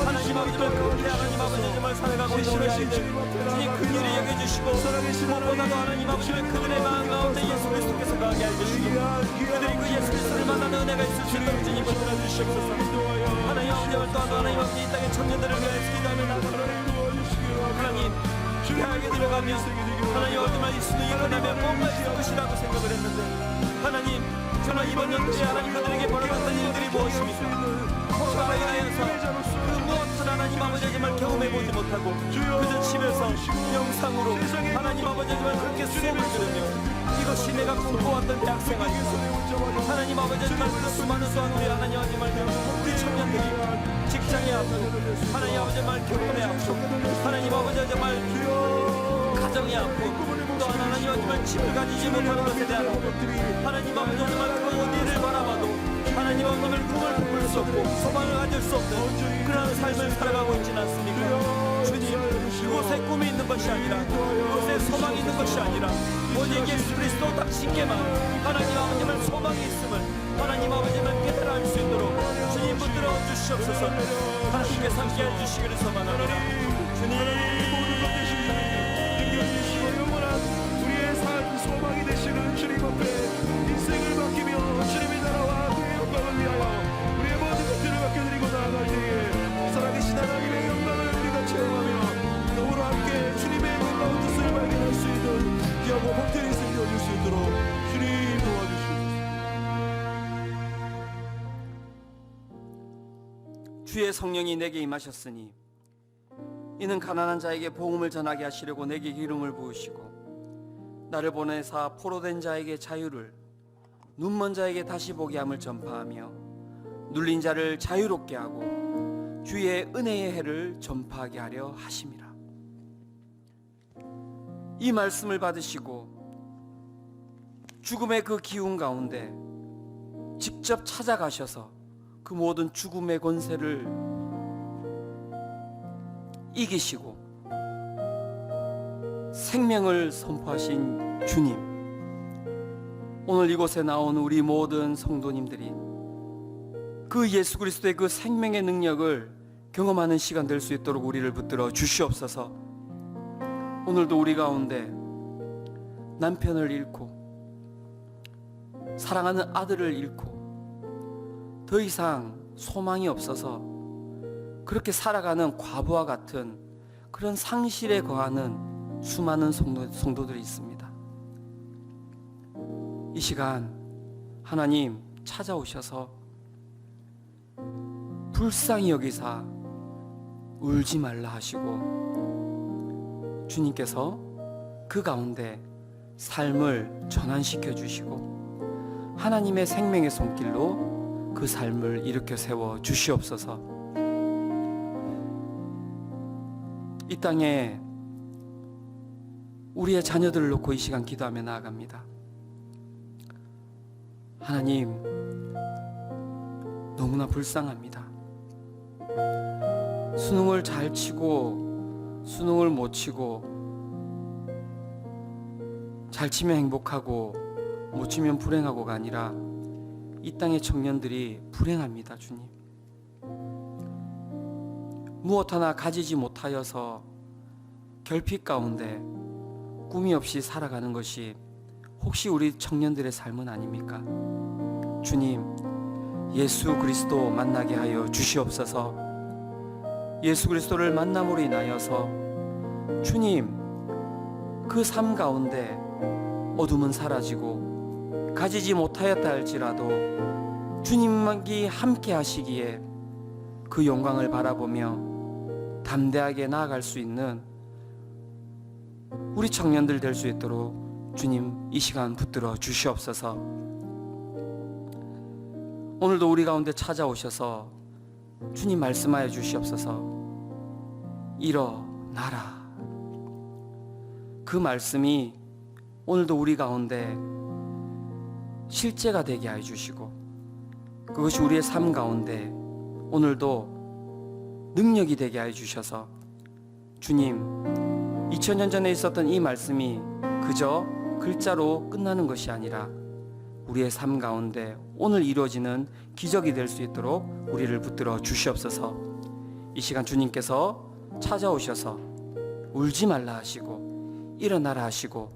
B: 하나님 아버지를 그렇게 하나님 아버지 정말 살아가고 있는 우리 아이들 주님 긍휼히 여겨주시고 무엇보다도 하나님 아버지를 그들의 마음 가운데 예수 그리스도께서 가게 해주시고 그들이 그 예수 그리스도를 만나는 은혜가 있을 수 있도록 주님 붙들어 주시옵소서. 하나님 아버지를 또한 하나님 아버지 이 땅의 청년들을 위하여 기도하며 나아갑니다. 하나님 대학에 들어가며 하나님 아버지만 이 수능이 끝나면 뭔가 있을 것이라고 생각을 했는데 하나님 정말 이번 연도에 하나님 그들에게 벌어졌던 일들이 무엇입니까? 코로나로 인하여서 그 무엇을 하나님 아버지 정말 경험해보지 못하고 그저 집에서 영상으로 하나님 아버지 정말 그렇게 수업을 들으며 이것이 내가 꿈꿔왔던 대학생 아닙니까? 하나님 아버지 정말 그 수많은 수한 우리 하나님 아버지 정말 우리 청년들이 직장에 아프고 하나님 아버지 정말 결혼에 아프고 하나님 아버지 정말 가정이 아프고 또 하나님 아버지 정말 집을 가지지 못하는 것에 대한 하나님 아버지 정말 그 어디를 바라봐도 하나님 아버지를 꿈을 품을 수 없고 소망을 가질 수 없는 그런 삶을 살아가고 있지는 않습니까? 주님 그곳에 꿈이 있는 것이 아니라 그곳에 소망이 있는 것이 아니라 오직 예수 그리스도 당신께만 하나님 아버지를 소망이 있음을 하나님 아버지를 깨달아 알 수 있도록 주님 붙들어 주시옵소서. 하나님께서 함께 해주시기를 소망합니다. 주님
C: 우리의 삶 소망이 되시는 주님 앞에 인생을 맡기며 주님의 나라와 그의 영광을 위하여 우리의 모든 것들을 맡겨드리고 나아갈 때에 살아계신 하나님의 영광을 우리가 체험하며 더불어 함께 주님의 놀라운 뜻을 발견할 수 있는 귀하고 복된 인생이 되어줄 수 있도록 주님 도와주시옵소서.
B: 주의 성령이 내게 임하셨으니 이는 가난한 자에게 복음을 전하게 하시려고 내게 기름을 부으시고 나를 보내사 포로된 자에게 자유를 눈먼 자에게 다시 보게 함을 전파하며 눌린 자를 자유롭게 하고 주의 은혜의 해를 전파하게 하려 하심이라. 이 말씀을 받으시고 죽음의 그 기운 가운데 직접 찾아가셔서 그 모든 죽음의 권세를 이기시고 생명을 선포하신 주님, 오늘 이곳에 나온 우리 모든 성도님들이 그 예수 그리스도의 그 생명의 능력을 경험하는 시간 될 수 있도록 우리를 붙들어 주시옵소서. 오늘도 우리 가운데 남편을 잃고 사랑하는 아들을 잃고 더 이상 소망이 없어서 그렇게 살아가는 과부와 같은 그런 상실에 거하는 수많은 성도들이 있습니다. 이 시간 하나님 찾아오셔서 불쌍히 여기사 울지 말라 하시고 주님께서 그 가운데 삶을 전환시켜 주시고 하나님의 생명의 손길로 그 삶을 일으켜 세워 주시옵소서. 이 땅에 우리의 자녀들을 놓고 이 시간 기도하며 나아갑니다. 하나님, 너무나 불쌍합니다. 수능을 잘 치고 수능을 못 치고, 잘 치면 행복하고 못 치면 불행하고가 아니라 이 땅의 청년들이 불행합니다. 주님, 무엇 하나 가지지 못하여서 결핍 가운데 꿈이 없이 살아가는 것이 혹시 우리 청년들의 삶은 아닙니까? 주님, 예수 그리스도 만나게 하여 주시옵소서. 예수 그리스도를 만남으로 인하여서 주님, 그 삶 가운데 어둠은 사라지고 가지지 못하였다 할지라도 주님이 함께 하시기에 그 영광을 바라보며 담대하게 나아갈 수 있는 우리 청년들 될 수 있도록 주님 이 시간 붙들어 주시옵소서. 오늘도 우리 가운데 찾아오셔서 주님 말씀하여 주시옵소서. 일어나라. 그 말씀이 오늘도 우리 가운데 실제가 되게 하여 주시고, 그것이 우리의 삶 가운데 오늘도 능력이 되게 하여 주셔서 주님, 2000년 전에 있었던 이 말씀이 그저 글자로 끝나는 것이 아니라 우리의 삶 가운데 오늘 이루어지는 기적이 될 수 있도록 우리를 붙들어 주시옵소서. 이 시간 주님께서 찾아오셔서 울지 말라 하시고 일어나라 하시고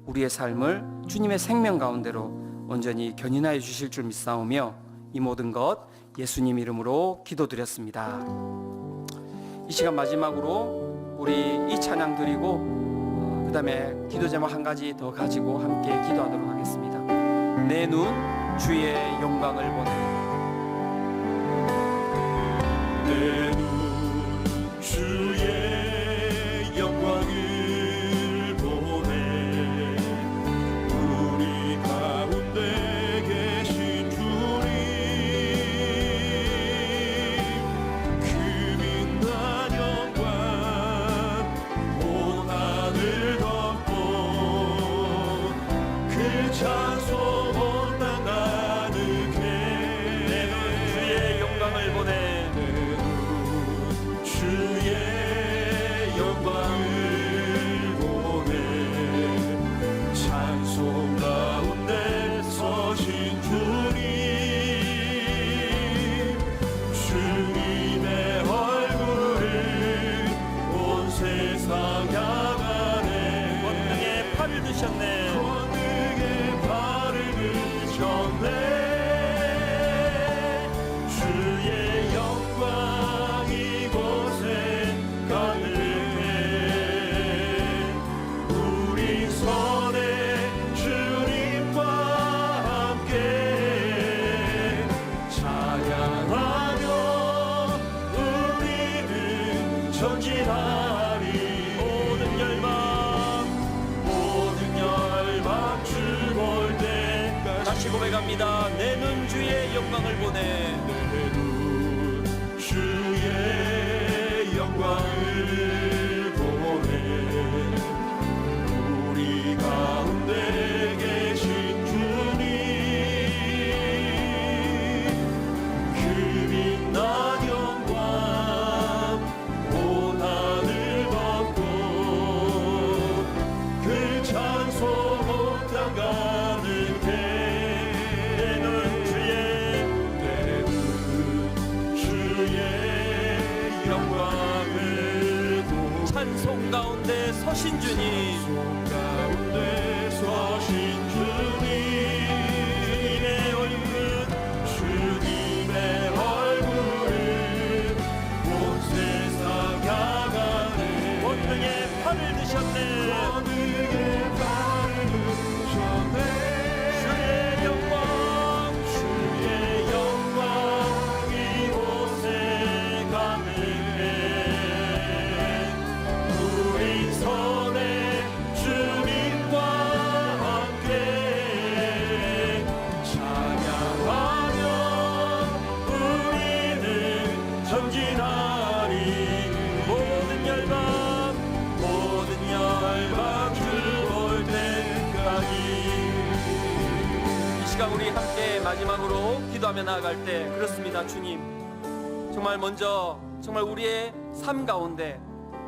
B: 우리의 삶을 주님의 생명 가운데로 온전히 견인하여 주실 줄 믿사오며 이 모든 것 예수님 이름으로 기도드렸습니다. 이 시간 마지막으로 우리 이 찬양 드리고 그 다음에 기도 제목 한 가지 더 가지고 함께 기도하도록 하겠습니다. 내 눈 주의 영광을 보네.
C: 내 눈 주의 영광을 보네. 우리 가운데 계신 주님, 그 빛난 영광 온 하늘 덮고 그 찬송 온 땅 가득해. 내 눈 주의 영광을 보네. 주의 영광을 보네. 찬송 가운데 서신 주님, 주님의 얼굴을 온 세상 향하네. 권능의 팔을 드셨네. 권능의 팔을 드셨네. 주의 영광 이곳에 가득해. 우리 선에 주님과 함께 찬양하며 우리는 전진하리. 모든 열방 주 볼 때 다시 고백합니다. 내 눈 주의 영광을 보네. 내 눈 주의 영광을 보네. 우리 가운데 계신 주님, 그 빛난 영광 온 하늘 덮고 그 찬송 온 땅 가득해. 내 눈 주의 영광을 보네. 찬송 가운데 서신 주님, 가운데 서신 주님, 주님의 얼굴은 온 세상 향하네. 권능의 팔을 드셨네. 권능의 팔을 드셨네. 주의 영광 이곳에 가득해. 우리 선에 주님과 함께
B: 마지막으로 기도하며 나아갈 때 그렇습니다. 주님, 정말 먼저 정말 우리의 삶 가운데,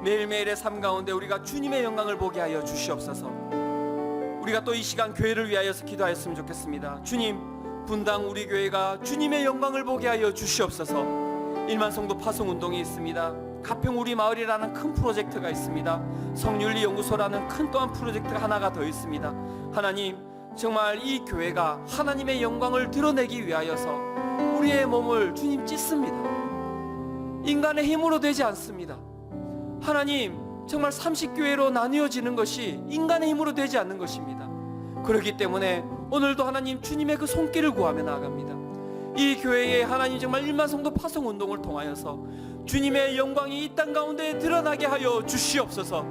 B: 매일매일의 삶 가운데 우리가 주님의 영광을 보게 하여 주시옵소서. 우리가 또 이 시간 교회를 위하여서 기도하였으면 좋겠습니다. 주님, 분당 우리 교회가 주님의 영광을 보게 하여 주시옵소서. 1만 성도 파송 운동이 있습니다. 가평 우리 마을이라는 큰 프로젝트가 있습니다. 성윤리 연구소라는 큰 또한 프로젝트가 하나가 더 있습니다. 하나님, 정말 이 교회가 하나님의 영광을 드러내기 위하여서 우리의 몸을 주님 찢습니다. 인간의 힘으로 되지 않습니다. 하나님, 정말 30교회로 나뉘어지는 것이 인간의 힘으로 되지 않는 것입니다. 그렇기 때문에 오늘도 하나님 주님의 그 손길을 구하며 나아갑니다. 이 교회에 하나님 정말 1만 성도 파송 운동을 통하여서 주님의 영광이 이 땅 가운데 드러나게 하여 주시옵소서.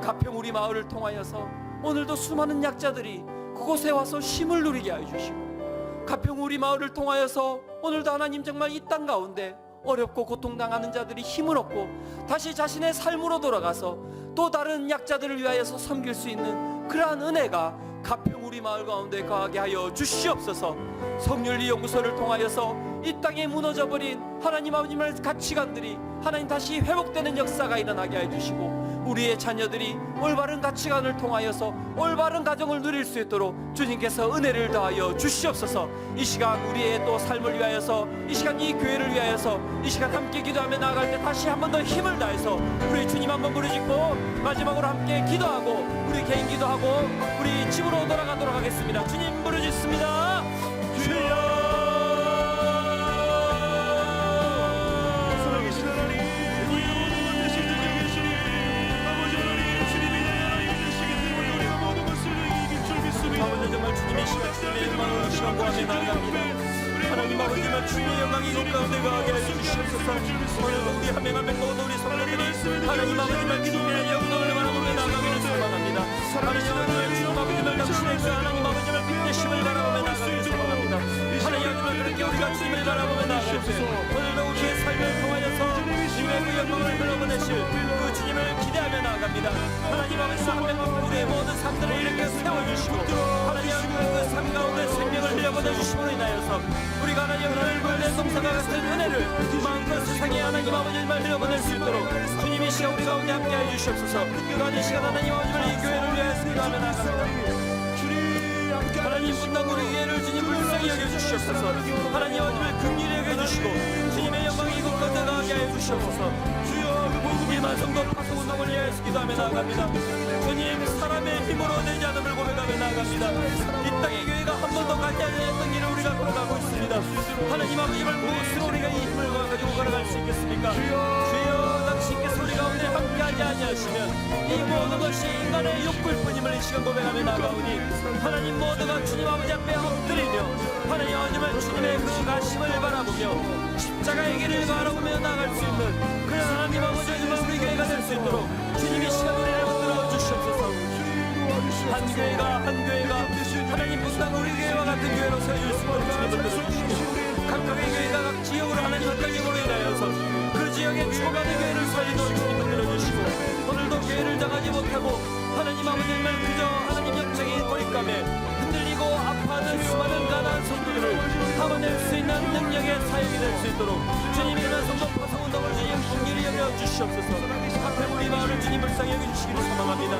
B: 가평 우리 마을을 통하여서 오늘도 수많은 약자들이 그곳에 와서 힘을 누리게 하여 주시고, 가평 우리 마을을 통하여서 오늘도 하나님 정말 이 땅 가운데 어렵고 고통당하는 자들이 힘을 얻고 다시 자신의 삶으로 돌아가서 또 다른 약자들을 위하여서 섬길 수 있는 그러한 은혜가 가평 우리 마을 가운데 거하게 하여 주시옵소서. 성윤리 연구소를 통하여서 이 땅에 무너져버린 하나님 아버님의 가치관들이 하나님 다시 회복되는 역사가 일어나게 해주시고, 우리의 자녀들이 올바른 가치관을 통하여서 올바른 가정을 누릴 수 있도록 주님께서 은혜를 더하여 주시옵소서. 이 시간 우리의 또 삶을 위하여서, 이 시간 이 교회를 위하여서, 이 시간 함께 기도하며 나아갈 때 다시 한 번 더 힘을 다해서 우리 주님 한번 부르짖고 마지막으로 함께 기도하고 우리 개인 기도하고 우리 집으로 돌아가도록 하겠습니다. 주님 부르짖습니다. 주여,
C: 살아계신 하나님, 우리가 모든 것을 주께 계시니 아버지 하나님, 주님이 내 하나님이 되시기 때문에 우리가 모든 것을 이길 줄 믿습니다.
B: 아버지, 정말 주님의 시간, 주님의 영광을 시간 구하며 나아갑니다. 하나님 아버지, 정말 주님의 영광이 이곳 가운데 거하게 하여 주시옵소서. 오늘도 우리 한 명 한 명 모두 우리 성도들이 하나님 아버지만 주님의 영광을 바라보며 나아가기를 소망합니다. 하나님 아버지만 주님 아버지만 당신의 그 하나님 아버지만 빛내심을 바라보며 나아가기를 소망합니다. 하나님 아버지만 그렇게 우리가 주님을 바라보며 나아갈 때 오늘도 우리의 삶을 통하여서 주님의 그 영광을 흘러보내실 그 주님을 기대하며 나아갑니다. 하나님 아버지, 한 명 한 명 우리의 모든 삶들을 이렇게 세워주시고 하나님 그 삶 가운데 생명을 흘려보내주심으로 인하여서 우리가 하나님 하늘과 동사가 같은 은혜를 마음껏 세상에 하나님 아버지를 흘려보낼 수 있도록 주님이 시간 우리 가운데 함께해 주시옵소서. 그러한 시간 하나님 아버지를 이 교회를 위하여 기도하며 나아갑니다. 하나님 분당 우리 교회를 주님 불쌍히 여겨주시옵소서. 하나님 아버지를 긍휼히 여겨주시고 주님의 영광이 이곳 가운데 가게 하여 주시옵소서. 주여, 그 1만 성도 파송 운동을 위하여 기도하며 나아갑니다. 주님, 사람의 힘으로 되지 않음을 고백하며 나아갑니다. 이 땅의 교회가 한 번도 가지 않았던 길을 우리가 걸어가고 있습니다. 하나님 아버지를 무엇으로 우리가 이 힘을 가지고 걸어갈 수 있겠습니까? 주여, 당신께서 우리 가운데 함께하지 아니하시면 이 모든 것이 인간의 욕구일 뿐임을 이 시간 고백하며 나아가오니 하나님 모두가 주님 아버지 앞에 엎드리며 하나님 아버지를 주님의 그 가심을 바라보며 십자가의 길을 바라보며 나아갈 수 있는 그런 하나님 아버지 정말 우리 교회가 될 수 있도록 주님이 시간 우리를 만들어 주시옵소서. 한 교회가 하나님 분당 우리 교회와 같은 교회로 세워질 수 있도록 주님 만들어주시고, 각각의 교회가 각 지역으로 하나님 각각 지역으로 인하여서 그 지역에 죽어가는 교회를 살리도록 주님 만들어주시고, 오늘도 교회를 정하지 못하고 하나님 아버지만 그저 하나님 역적인 고립감에 흔들리고 아파하는 수많은 가난한 성도들을 담아낼 수 있는 능력의 사역이 될 수 있도록 주님이 이런 성도 파송 운동을 주님 긍휼히 여겨 주시옵소서. 가평 우리 마을을 주님 불쌍히 여겨주시기를 소망합니다.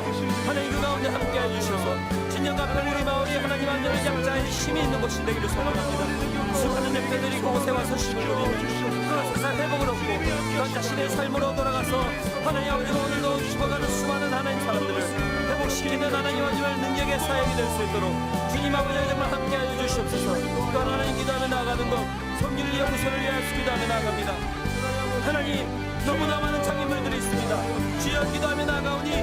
B: 하나님 그 가운데 함께 해주셔서 진정 가평 우리 마을이 하나님 안전한 약자의 힘이 있는 곳이 되기를 소망합니다. 수많은 랩들이 그곳에 와서 힘을 누리며 그것에서 회복을 얻고 그런 자신의 삶으로 돌아가서 하나님 아버지가 오늘도 죽어가는 수많은 하나님 사람들을 회복시키는 하나님 아버지의 능력의 사역이 될 수 있도록 주님 아버지가 정말 함께 해주시옵소서. 그 하나님 기도하며 나아가는 것 성윤리 연구소를 위하여 기도하며 나아갑니다. 하나님, 너무나 많은 장애물들이 있습니다. 주여, 기도하며 나아가오니 그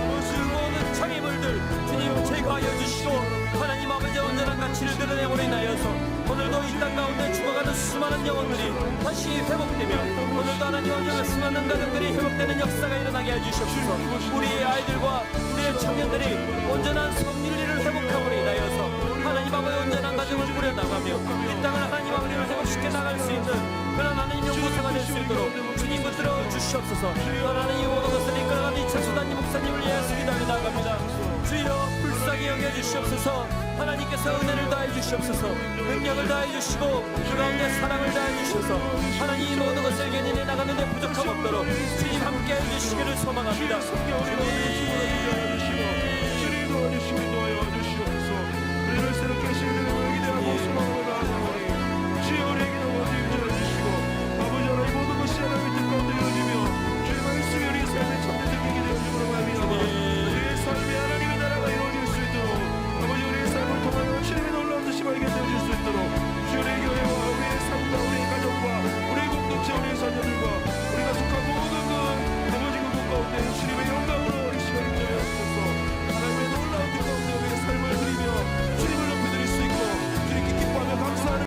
B: 모든 장애물들 주님 제거하여 주시고 하나님 아버지의 온전한 가치를 드러내므로 인하여서 오늘도 이 땅 가운데 죽어가는 수많은 영혼들이 다시 회복되며 오늘도 하나님 아버지의 수많은 가정들이 회복되는 역사가 일어나게 해주시옵소서. 우리의 아이들과 우리의 청년들이 온전한 성윤리를 회복함으로 인하여서 하나님 아버지의 온전한 가정을 꾸려나가며 이 땅을 하나님 아버지를 회복시켜 나갈 수 있는 그런 하나님 연구소가 될 수 있도록 주님 붙들어 주시옵소서. 하나님 모든 것을 이끌어가는 이철수단님 목사님을 위하여 기도하며 나아갑니다. 주여 불쌍히 여겨주시옵소서. 하나님께서 은혜를 다해 주시옵소서. 능력을 다해 주시고 그 가운데 사랑을 다해 주셔서 하나님 이 모든 것을 견인해 나가는 데 부족함 없도록 주님 함께 해주시기를 소망합니다. 주님